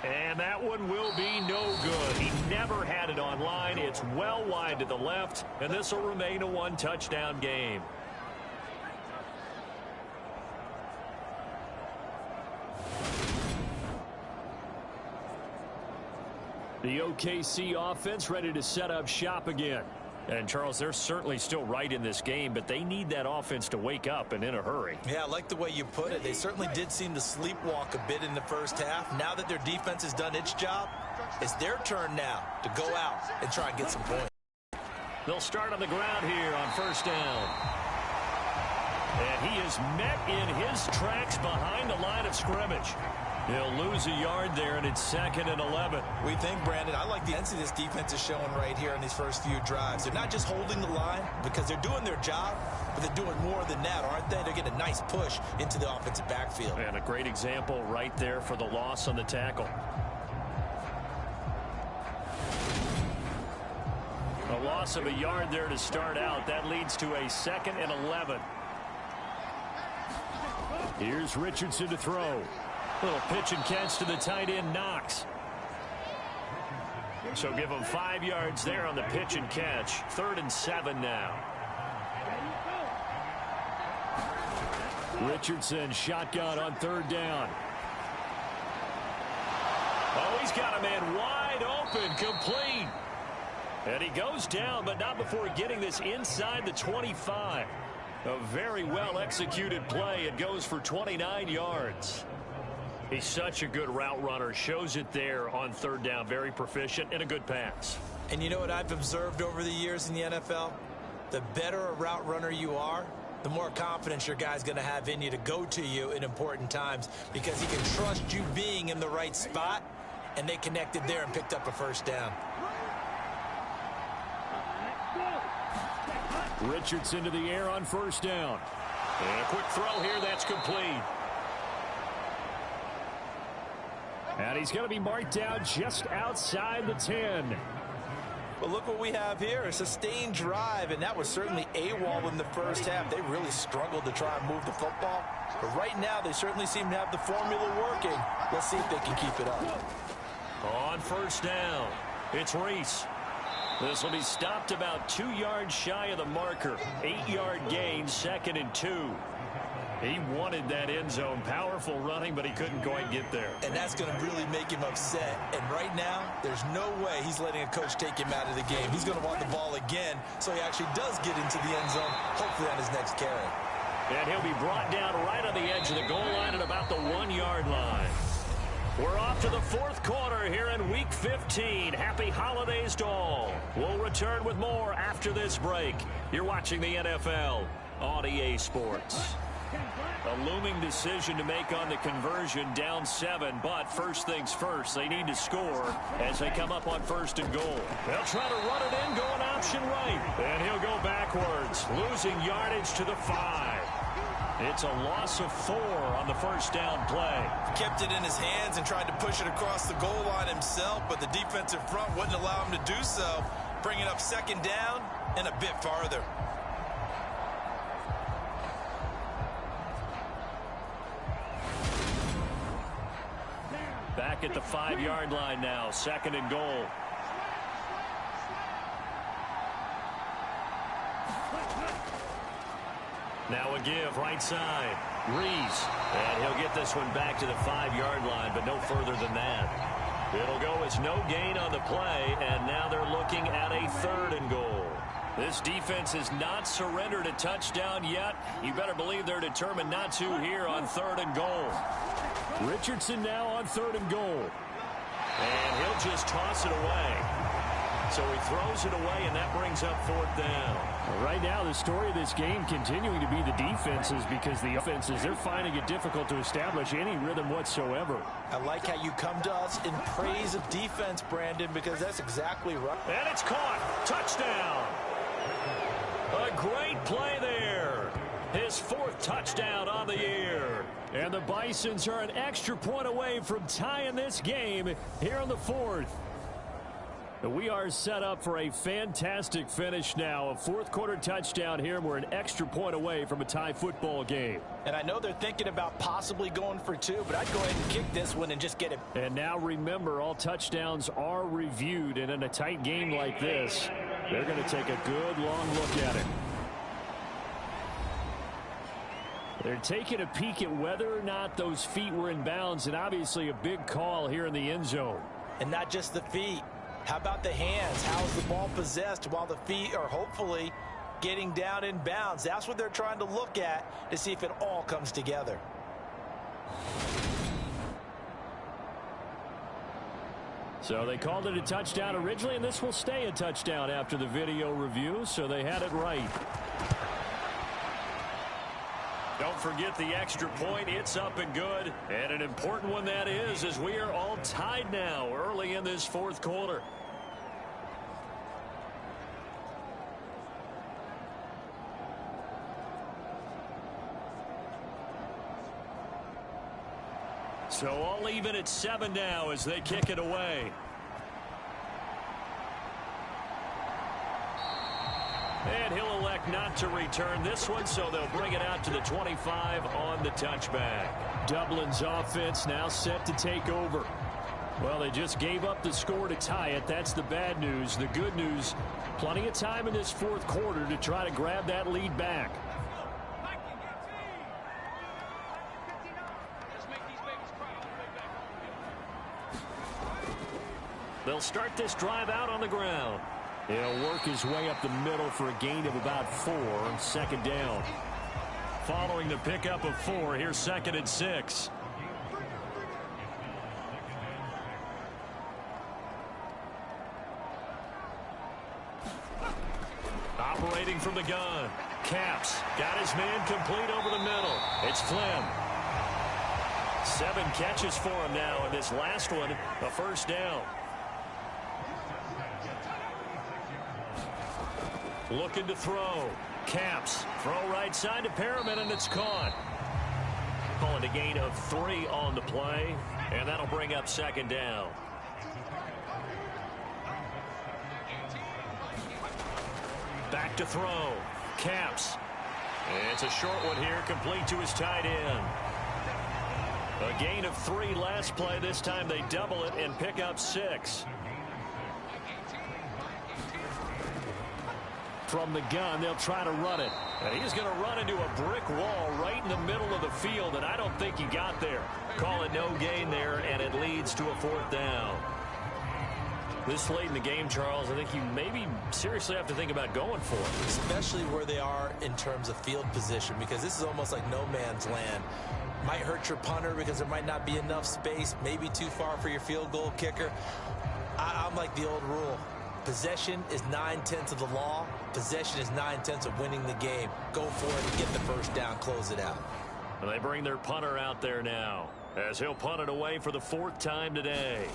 And that one will be no good. He never had it on line. It's well wide to the left, and this will remain a one-touchdown game. The OKC offense ready to set up shop again. And, Charles, they're certainly still right in this game, but they need that offense to wake up and in a hurry. Yeah, I like the way you put it. They certainly did seem to sleepwalk a bit in the first half. Now that their defense has done its job, it's their turn now to go out and try and get some points. They'll start on the ground here on first down. And he is met in his tracks behind the line of scrimmage. He'll lose a yard there, and it's 2nd and 11. We think, Brandon, I like the intensity this defense is showing right here in these first few drives. They're not just holding the line because they're doing their job, but they're doing more than that, aren't they? They're getting a nice push into the offensive backfield. And a great example right there for the loss on the tackle. A loss of a yard there to start out. That leads to a 2nd and 11. Here's Richardson to throw. Little pitch and catch to the tight end, Knox. So give him 5 yards there on the pitch and catch. 3rd and 7 now. Richardson shotgun on 3rd down. Oh, he's got a man wide open, complete. And he goes down, but not before getting this inside the 25. A very well executed play. It goes for 29 yards. He's such a good route runner. Shows it there on 3rd down. Very proficient and a good pass. And you know what I've observed over the years in the NFL? The better a route runner you are, the more confidence your guy's going to have in you to go to you in important times because he can trust you being in the right spot, and they connected there and picked up a first down. Richardson to the air on 1st down. And a quick throw here. That's complete. And he's going to be marked down just outside the 10. Well, look what we have here. A sustained drive, and that was certainly AWOL in the first half. They really struggled to try and move the football. But right now, they certainly seem to have the formula working. Let's see if they can keep it up. On 1st down, it's Reese. This will be stopped about 2 yards shy of the marker. 8-yard gain, 2nd and 2. He wanted that end zone. Powerful running, but he couldn't quite get there. And that's going to really make him upset. And right now, there's no way he's letting a coach take him out of the game. He's going to want the ball again, so he actually does get into the end zone, hopefully on his next carry. And he'll be brought down right on the edge of the goal line at about the 1-yard line. We're off to the 4th quarter here in Week 15. Happy holidays to all. We'll return with more after this break. You're watching the NFL on EA Sports. A looming decision to make on the conversion, down 7, but first things first, they need to score as they come up on 1st and goal. They'll try to run it in, going option right, and he'll go backwards, losing yardage to the 5. It's a loss of 4 on the 1st down play. Kept it in his hands and tried to push it across the goal line himself, but the defensive front wouldn't allow him to do so, bringing up 2nd down and a bit farther. Back at the 5-yard line now, 2nd and goal. Now a give, right side. Reese. And he'll get this one back to the 5-yard line, but no further than that. It'll go as no gain on the play, and now they're looking at a 3rd and goal. This defense has not surrendered a touchdown yet. You better believe they're determined not to here on 3rd and goal. Richardson now on 3rd and goal. And he'll just toss it away. So he throws it away, and that brings up 4th down. Well, right now, the story of this game continuing to be the defenses, because the offenses, they're finding it difficult to establish any rhythm whatsoever. I like how you come to us in praise of defense, Brandon, because that's exactly right. And it's caught. Touchdown. A great play there. His 4th touchdown on the year. And the Bisons are an extra point away from tying this game here in the 4th. We are set up for a fantastic finish now. A fourth-quarter touchdown here. We're an extra point away from a tie football game. And I know they're thinking about possibly going for two, but I'd go ahead and kick this one and just get it. And now remember, all touchdowns are reviewed. And in a tight game like this, they're going to take a good long look at it. They're taking a peek at whether or not those feet were in bounds, and obviously a big call here in the end zone. And not just the feet. How about the hands? How's the ball possessed while the feet are hopefully getting down in bounds? That's what they're trying to look at to see if it all comes together. So they called it a touchdown originally, and this will stay a touchdown after the video review, so they had it right. Don't forget the extra point. It's up and good. And an important one that is, as we are all tied now early in this fourth quarter. So all even at 7 now as they kick it away. And he'll elect not to return this one, so they'll bring it out to the 25 on the touchback. Dublin's offense now set to take over. Well, they just gave up the score to tie it. That's the bad news. The good news, plenty of time in this fourth quarter to try to grab that lead back. They'll start this drive out on the ground. He'll work his way up the middle for a gain of about 4, second down. Following the pickup of 4, here's 2nd and 6. Operating from the gun. Caps got his man complete over the middle. It's Flynn. 7 catches for him now, and this last one, a first down. Looking to throw. Caps. Throw right side to Perriman, and it's caught. Calling a gain of 3 on the play, and that'll bring up 2nd down. Back to throw. Caps. It's a short one here, complete to his tight end. A gain of 3 last play. This time they double it and pick up 6. From the gun, they'll try to run it. And he's going to run into a brick wall right in the middle of the field, and I don't think he got there. Call it no gain there, and it leads to a 4th down. This late in the game, Charles, I think you maybe seriously have to think about going for it. Especially where they are in terms of field position, because this is almost like no man's land. Might hurt your punter because there might not be enough space, maybe too far for your field goal kicker. I'm like the old rule. Possession is 9/10 of the law. Possession is 9/10 of winning the game. Go for it and get the first down, close it out. And they bring their punter out there now, as he'll punt it away for the 4th time today.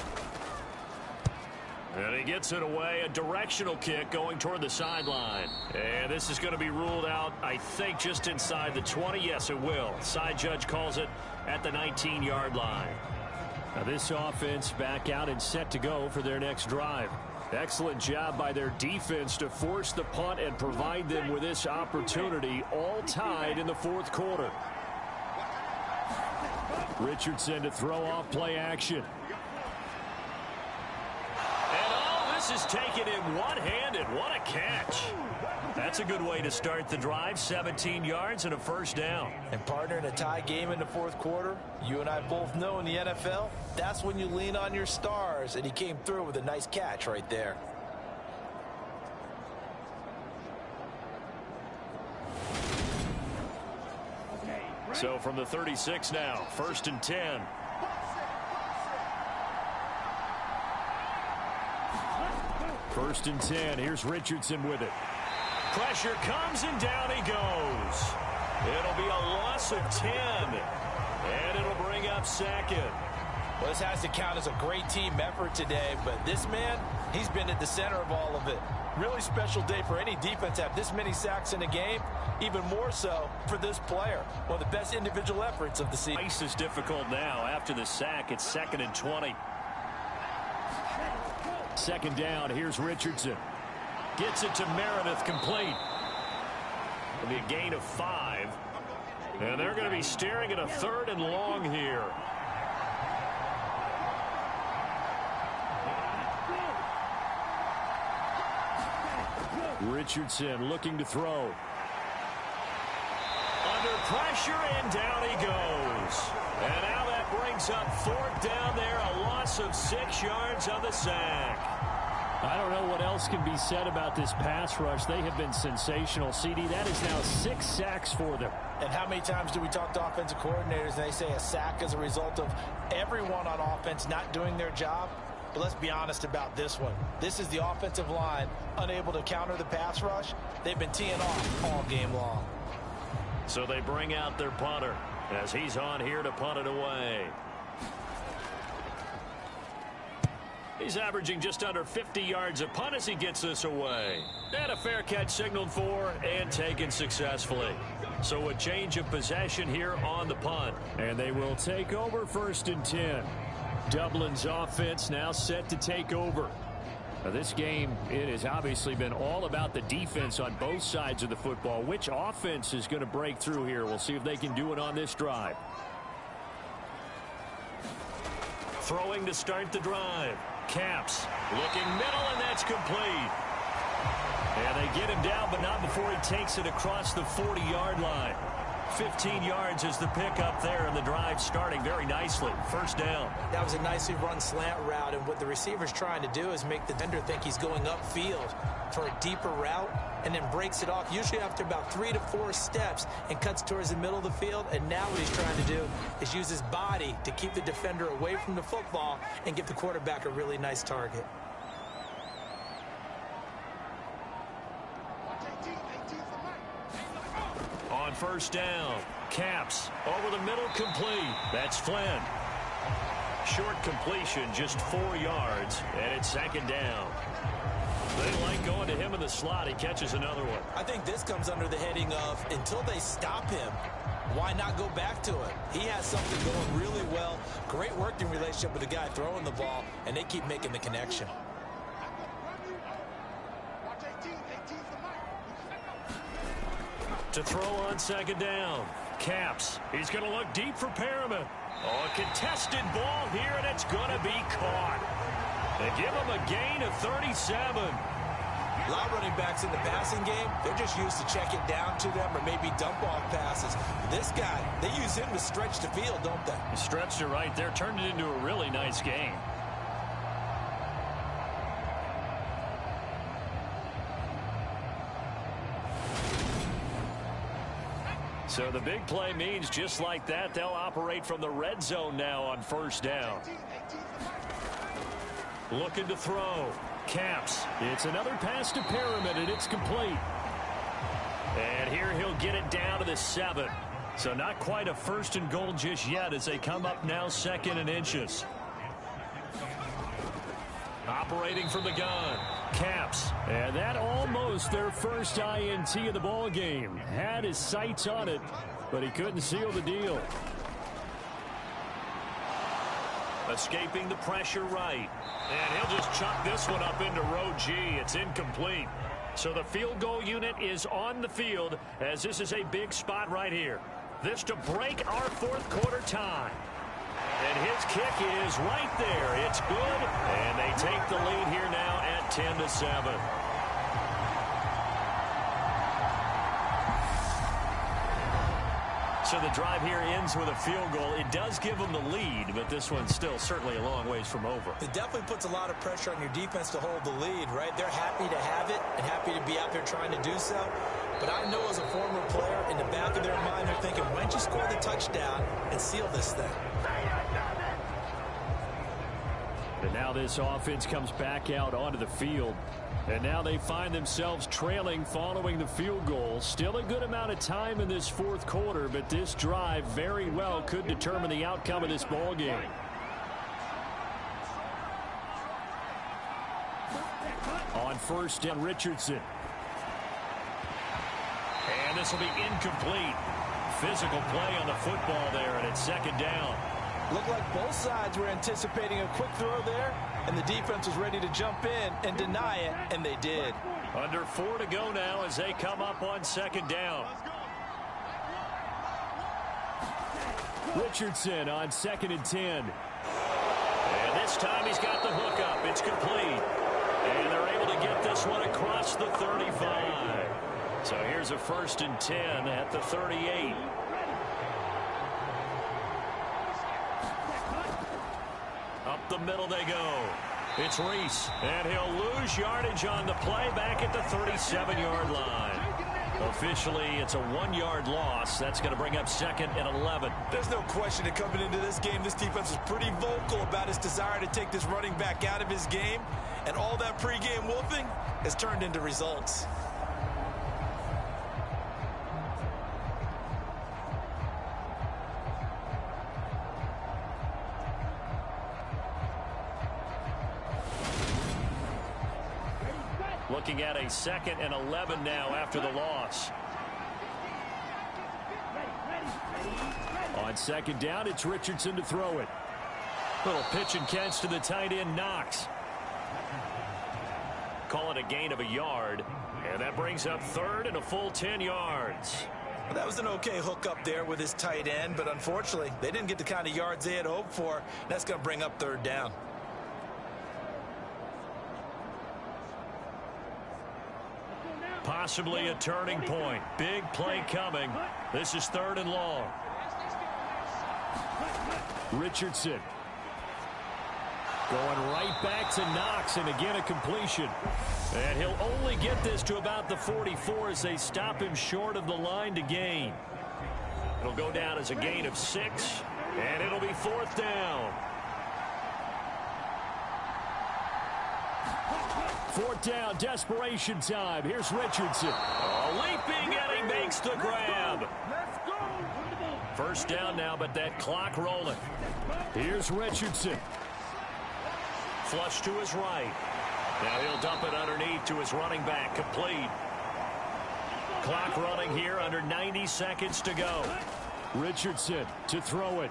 And he gets it away, a directional kick going toward the sideline. And this is going to be ruled out, I think, just inside the 20. Yes, it will. Side judge calls it at the 19-yard line. Now this offense back out and set to go for their next drive. Excellent job by their defense to force the punt and provide them with this opportunity, all tied in the 4th quarter. Richardson to throw off play action. And oh, this is taken in one-handed. What a catch. That's a good way to start the drive. 17 yards and a first down. And partner, in a tie game in the 4th quarter, you and I both know in the NFL, that's when you lean on your stars, and he came through with a nice catch right there. So from the 36 now, 1st and 10. First and 10. Here's Richardson with it. Pressure comes and down he goes. It'll be a loss of 10. And it'll bring up 2nd. Well, this has to count as a great team effort today, but this man, he's been at the center of all of it. Really special day for any defense to have this many sacks in a game, even more so for this player. One of the best individual efforts of the season. Ice is difficult now. After the sack, it's 2nd and 20. Second down, here's Richardson. Gets it to Meredith, complete. It'll be a gain of 5. And they're going to be staring at a 3rd and long here. Richardson looking to throw. Under pressure, and down he goes. And now that brings up 4th down there, a loss of 6 yards on the sack. I don't know what else can be said about this pass rush. They have been sensational. CD, that is now 6 sacks for them. And how many times do we talk to offensive coordinators and they say a sack is a result of everyone on offense not doing their job? But let's be honest about this one. This is the offensive line unable to counter the pass rush. They've been teeing off all game long. So they bring out their punter as he's on here to punt it away. He's averaging just under 50 yards a punt as he gets this away. And a fair catch signaled for and taken successfully. So a change of possession here on the punt. And they will take over 1st and 10. Dublin's offense now set to take over. Now this game, it has obviously been all about the defense on both sides of the football. Which offense is going to break through here? We'll see if they can do it on this drive. Throwing to start the drive. Caps looking middle, and that's complete. And they get him down, but not before he takes it across the 40-yard line. 15 yards is the pickup there, and the drive starting very nicely. 1st down. That was a nicely run slant route, and what the receiver's trying to do is make the defender think he's going upfield for a deeper route, and then breaks it off, usually after about 3 to 4 steps, and cuts towards the middle of the field. And now what he's trying to do is use his body to keep the defender away from the football and give the quarterback a really nice target. On 1st down, Caps over the middle, complete. That's Flynn. Short completion, just 4 yards, and it's 2nd down. They like going to him in the slot. He catches another one. I think this comes under the heading of until they stop him, why not go back to it? He has something going really well. Great working relationship with the guy throwing the ball, and they keep making the connection. To throw on 2nd down. Caps. He's going to look deep for Perriman. Oh, a contested ball here, and it's going to be caught. They give him a gain of 37. A lot of running backs in the passing game, they're just used to check it down to them or maybe dump off passes. This guy, they use him to stretch the field, don't they? He stretched it right there, turned it into a really nice game. So the big play means just like that, they'll operate from the red zone now on 1st down. Looking to throw. Caps. It's another pass to Perriman, and it's complete. And here he'll get it down to the 7. So not quite a 1st and goal just yet as they come up now 2nd and inches. Operating from the gun. Caps. And that almost their first INT of the ball game. Had his sights on it, but he couldn't seal the deal. Escaping the pressure right. And he'll just chuck this one up into row G. It's incomplete. So the field goal unit is on the field as this is a big spot right here. This to break our 4th quarter tie. And his kick is right there. It's good. And they take the lead here now at 10-7. So the drive here ends with a field goal. It does give them the lead, but this one's still certainly a long ways from over. It definitely puts a lot of pressure on your defense to hold the lead, right? They're happy to have it and happy to be out there trying to do so. But I know as a former player, in the back of their mind, they're thinking, why don't you score the touchdown and seal this thing? And now this offense comes back out onto the field. And now they find themselves trailing following the field goal. Still a good amount of time in this 4th quarter, but this drive very well could determine the outcome of this ball game. On 1st down, Richardson. And this will be incomplete. Physical play on the football there, and it's 2nd down. Looked like both sides were anticipating a quick throw there, and the defense was ready to jump in and deny it, and they did. Under 4 to go now as they come up on second down. Richardson on 2nd and 10. And this time he's got the hookup. It's complete. And they're able to get this one across the 35. So here's a 1st and 10 at the 38. Up the middle they go. It's Reese, and he'll lose yardage on the play back at the 37-yard line. Officially, it's a 1-yard loss. That's going to bring up 2nd and 11. There's no question that coming into this game, this defense was pretty vocal about his desire to take this running back out of his game, and all that pregame wolfing has turned into results. Looking at a 2nd and 11 now after the loss. On 2nd down, it's Richardson to throw it. Little pitch and catch to the tight end, Knox. Call it a gain of a yard. And that brings up 3rd and a full 10 yards. Well, that was an okay hook up there with his tight end, but unfortunately, they didn't get the kind of yards they had hoped for. That's going to bring up 3rd down. Possibly a turning point. Big play coming. This is 3rd and long. Richardson going right back to Knox, and again a completion. And he'll only get this to about the 44 as they stop him short of the line to gain. It'll go down as a gain of 6, and it'll be 4th down. 4th down, desperation time. Here's Richardson. Leaping, and he makes the grab. 1st down now, but that clock rolling. Here's Richardson. Flush to his right. Now he'll dump it underneath to his running back. Complete. Clock running here, under 90 seconds to go. Richardson to throw it.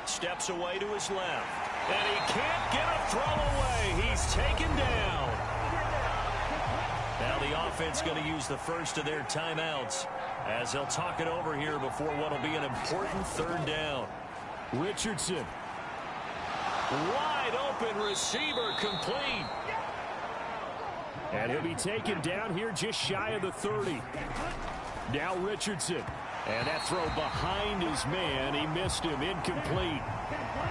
Steps away to his left. And he can't get a throw away. He's taken down. Now the offense going to use the first of their timeouts as they'll talk it over here before what will be an important 3rd down. Richardson. Wide open receiver, complete. And he'll be taken down here just shy of the 30. Now Richardson. And that throw behind his man. He missed him. Incomplete.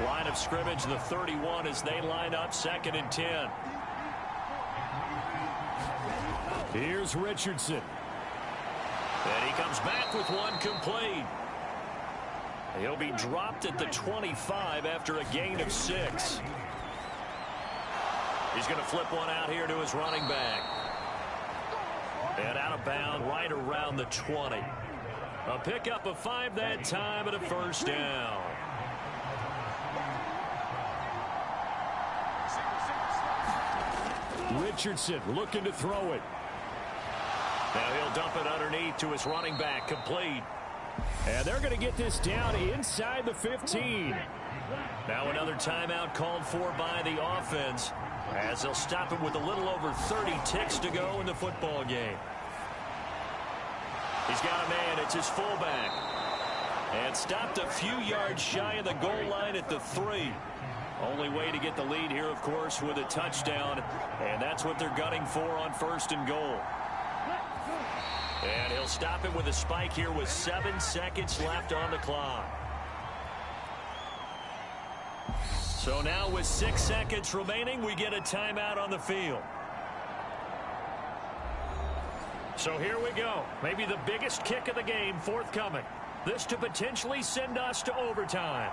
Line of scrimmage, the 31 as they line up 2nd and 10. Here's Richardson. And he comes back with one complete. He'll be dropped at the 25 after a gain of 6. He's going to flip one out here to his running back. And out of bounds right around the 20. A pickup of 5 that time and a 1st down. Richardson looking to throw it. Now he'll dump it underneath to his running back. Complete. And they're going to get this down inside the 15. Now another timeout called for by the offense as they'll stop him with a little over 30 ticks to go in the football game. He's got a man. It's his fullback. And stopped a few yards shy of the goal line at the 3. Only way to get the lead here, of course, with a touchdown. And that's what they're gunning for on 1st and goal. And he'll stop it with a spike here with 7 seconds left on the clock. So now with 6 seconds remaining, we get a timeout on the field. So here we go. Maybe the biggest kick of the game forthcoming. This to potentially send us to overtime.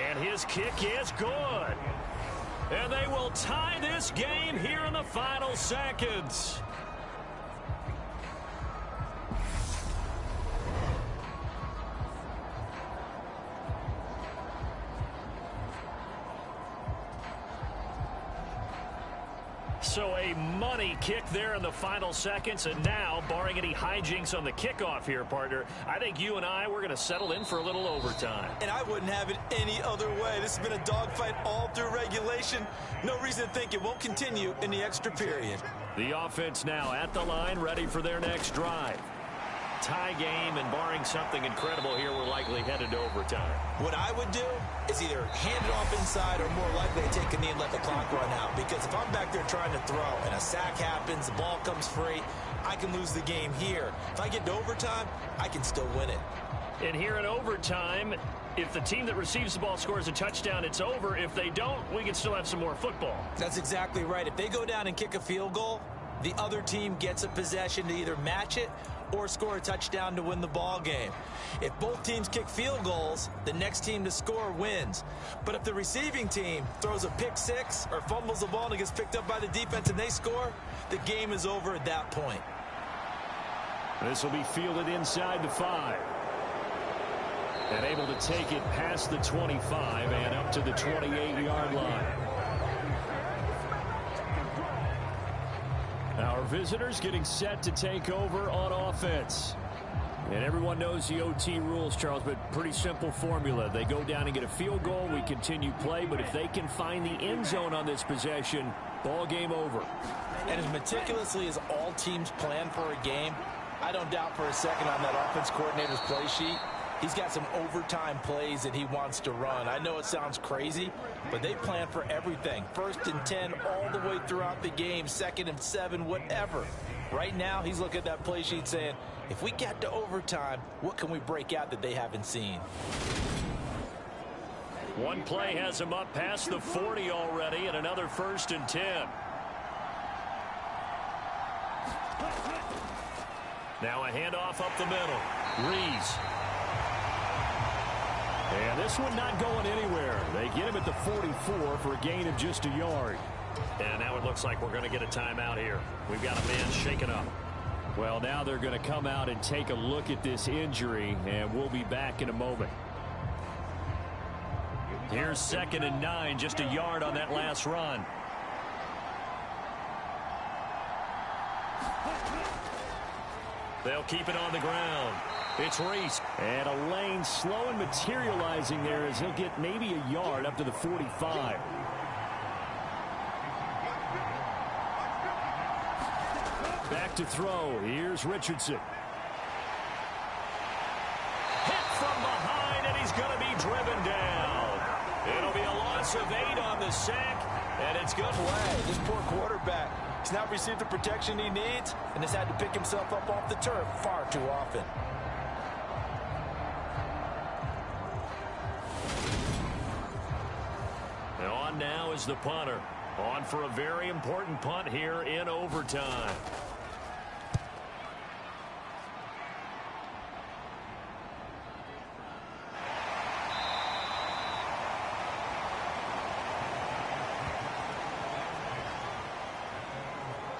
And his kick is good. And they will tie this game here in the final seconds. So a money kick there in the final seconds, and now, barring any hijinks on the kickoff here, partner, I think you and I, we're going to settle in for a little overtime. And I wouldn't have it any other way. This has been a dogfight all through regulation. No reason to think it won't continue in the extra period. The offense now at the line, ready for their next drive. Tie game, and barring something incredible here, we're likely headed to overtime. What I would do is either hand it off inside or more likely take a knee and let the clock run out. Because if I'm back there trying to throw and a sack happens, the ball comes free, I can lose the game here. If I get to overtime, I can still win it. And here in overtime, if the team that receives the ball scores a touchdown, it's over. If they don't, we can still have some more football. That's exactly right. If they go down and kick a field goal, the other team gets a possession to either match it or score a touchdown to win the ball game. If both teams kick field goals, the next team to score wins. But if the receiving team throws a pick six or fumbles the ball and it gets picked up by the defense and they score, the game is over at that point. This will be fielded inside the 5. And able to take it past the 25 and up to the 28-yard line. Our visitors getting set to take over on offense. And everyone knows the OT rules, Charles, but pretty simple formula. They go down and get a field goal, we continue play, but if they can find the end zone on this possession, ball game over. And as meticulously as all teams plan for a game, I don't doubt for a second on that offense coordinator's play sheet, he's got some overtime plays that he wants to run. I know it sounds crazy, but they plan for everything. 1st and 10 all the way throughout the game, 2nd and 7, whatever. Right now, he's looking at that play sheet saying, if we get to overtime, what can we break out that they haven't seen? One play has him up past the 40 already, and another 1st and 10. Now a handoff up the middle. Rees. And this one not going anywhere. They get him at the 44 for a gain of just a yard. And now it looks like we're going to get a timeout here. We've got a man shaken up. Well, now they're going to come out and take a look at this injury, and we'll be back in a moment. Here's 2nd and 9, just a yard on that last run. They'll keep it on the ground. It's Reese. And a lane slow and materializing there as he'll get maybe a yard up to the 45. Back to throw. Here's Richardson. Hit from behind, and he's going to be driven down. It'll be a loss of 8 on the sack, and it's good play. This poor quarterback, he's not received the protection he needs and has had to pick himself up off the turf far too often. On now is the punter. On for a very important punt here in overtime.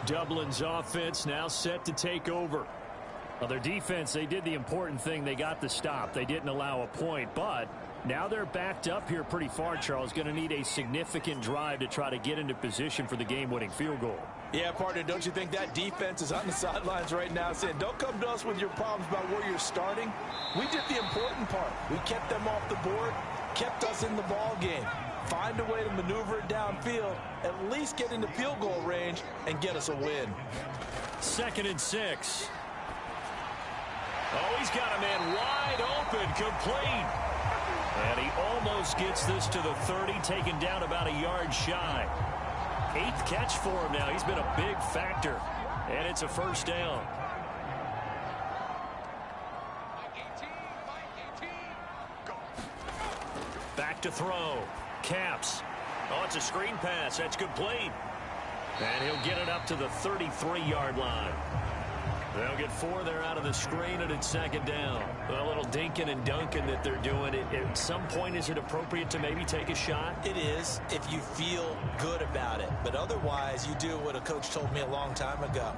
Dublin's offense now set to take over. Well, their defense, they did the important thing. They got the stop. They didn't allow a point, but now they're backed up here pretty far, Charles. Going to need a significant drive to try to get into position for the game-winning field goal. Yeah, partner, don't you think that defense is on the sidelines right now saying, don't come to us with your problems about where you're starting. We did the important part. We kept them off the board, kept us in the ball game. Find a way to maneuver it downfield, at least get into field goal range, and get us a win. 2nd and 6. Oh, he's got a man wide open, complete. And he almost gets this to the 30, taken down about a yard shy. 8th catch for him now. He's been a big factor. And it's a 1st down. Back to throw. Caps. Oh, it's a screen pass. That's complete. And he'll get it up to the 33-yard line. They'll get 4 there out of the screen, and it's 2nd down. A little dinking and dunking that they're doing. At some point, is it appropriate to maybe take a shot? It is, if you feel good about it. But otherwise, you do what a coach told me a long time ago.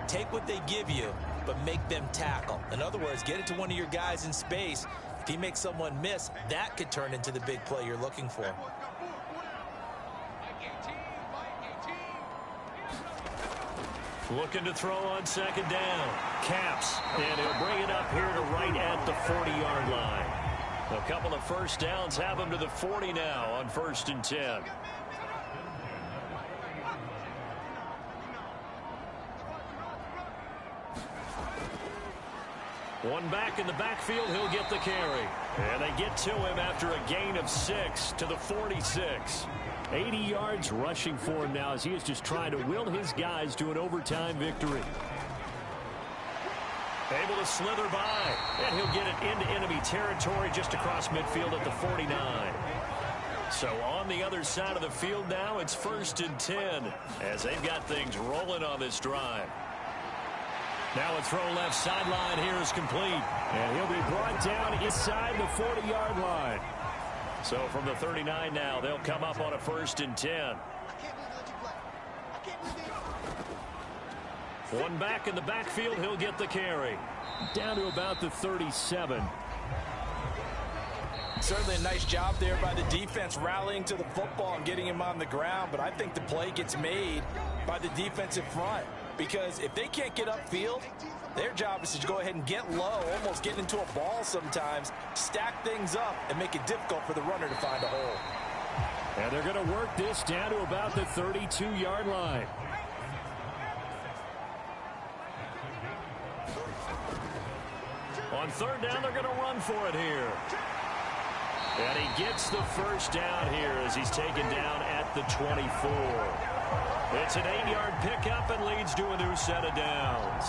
Take what they give you, but make them tackle. In other words, get it to one of your guys in space. If he makes someone miss, that could turn into the big play you're looking for. Looking to throw on second down. Caps, and he'll bring it up here to right at the 40-yard line. A couple of first downs have him to the 40 now on 1st and 10. One back in the backfield, he'll get the carry. And they get to him after a gain of 6 to the 46. 80 yards rushing for him now as he is just trying to will his guys to an overtime victory. Able to slither by, and he'll get it into enemy territory just across midfield at the 49. So on the other side of the field now, it's 1st and 10 as they've got things rolling on this drive. Now a throw left sideline here is complete. And he'll be brought down inside the 40-yard line. So from the 39 now, they'll come up on a 1st and 10. One back in the backfield, he'll get the carry. Down to about the 37. Certainly a nice job there by the defense rallying to the football and getting him on the ground. But I think the play gets made by the defensive front. Because if they can't get upfield, their job is to go ahead and get low, almost get into a ball sometimes, stack things up, and make it difficult for the runner to find a hole. And they're going to work this down to about the 32-yard line. On 3rd down, they're going to run for it here. And he gets the first down here as he's taken down at the 24. It's an 8-yard pickup and leads to a new set of downs.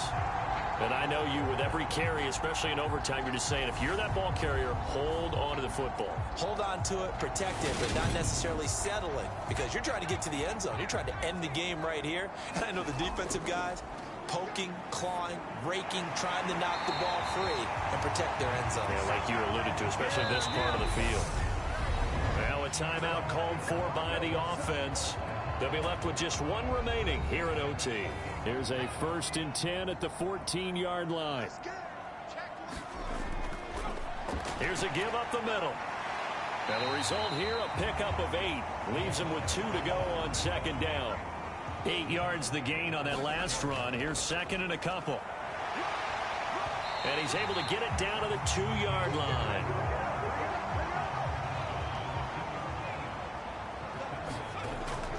And I know you, with every carry, especially in overtime, you're just saying, if you're that ball carrier, hold on to the football. Hold on to it, protect it, but not necessarily settling, because you're trying to get to the end zone. You're trying to end the game right here. And I know the defensive guys, poking, clawing, raking, trying to knock the ball free and protect their end zone. Yeah, like you alluded to, especially this part of the field. Now a timeout called for by the offense. They'll be left with just one remaining here at OT. Here's a 1st and 10 at the 14-yard line. Here's a give up the middle. And the result here, a pickup of 8. Leaves him with 2 to go on 2nd down. 8 yards the gain on that last run. Here's 2nd and a couple. And he's able to get it down to the 2-yard line.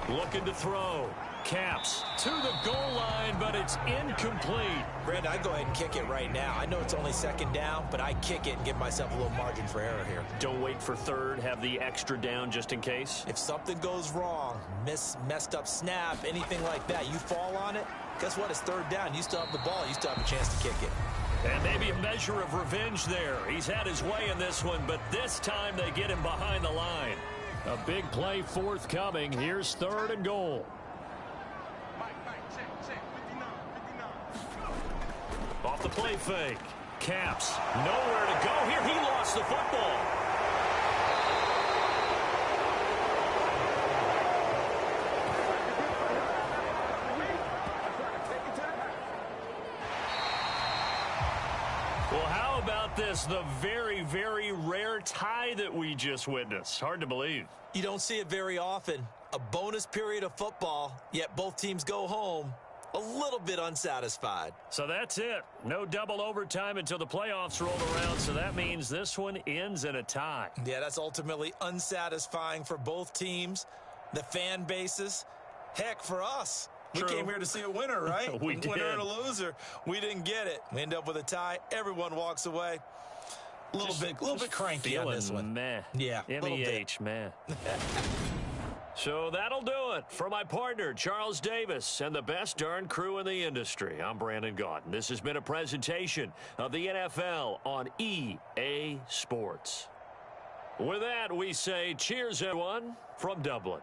Looking to throw. Caps to the goal line, but it's incomplete. Brandon, I'd go ahead and kick it right now. I know it's only 2nd down, but I kick it and give myself a little margin for error here. Don't wait for 3rd. Have the extra down just in case. If something goes wrong, messed up snap, anything like that, you fall on it, guess what? It's 3rd down. You still have the ball. You still have a chance to kick it. And maybe a measure of revenge there. He's had his way in this one, but this time they get him behind the line. A big play forthcoming. Here's 3rd and goal. Off the play fake. Caps. Nowhere to go here. He lost the football. Well, how about this? The very, very rare tie that we just witnessed. Hard to believe. You don't see it very often. A bonus period of football, yet both teams go home a little bit unsatisfied. So that's it. No double overtime until the playoffs roll around, so that means this one ends in a tie. Yeah, that's ultimately unsatisfying for both teams, the fan bases. Heck, for us. True. We came here to see a winner, right? We did. Winner and a loser. We didn't get it. We end up with a tie. Everyone walks away. A little bit cranky on this one. Meh. Yeah, MEH, man. So that'll do it for my partner, Charles Davis, and the best darn crew in the industry. I'm Brandon Gaudin. This has been a presentation of the NFL on EA Sports. With that, we say cheers, everyone, from Dublin.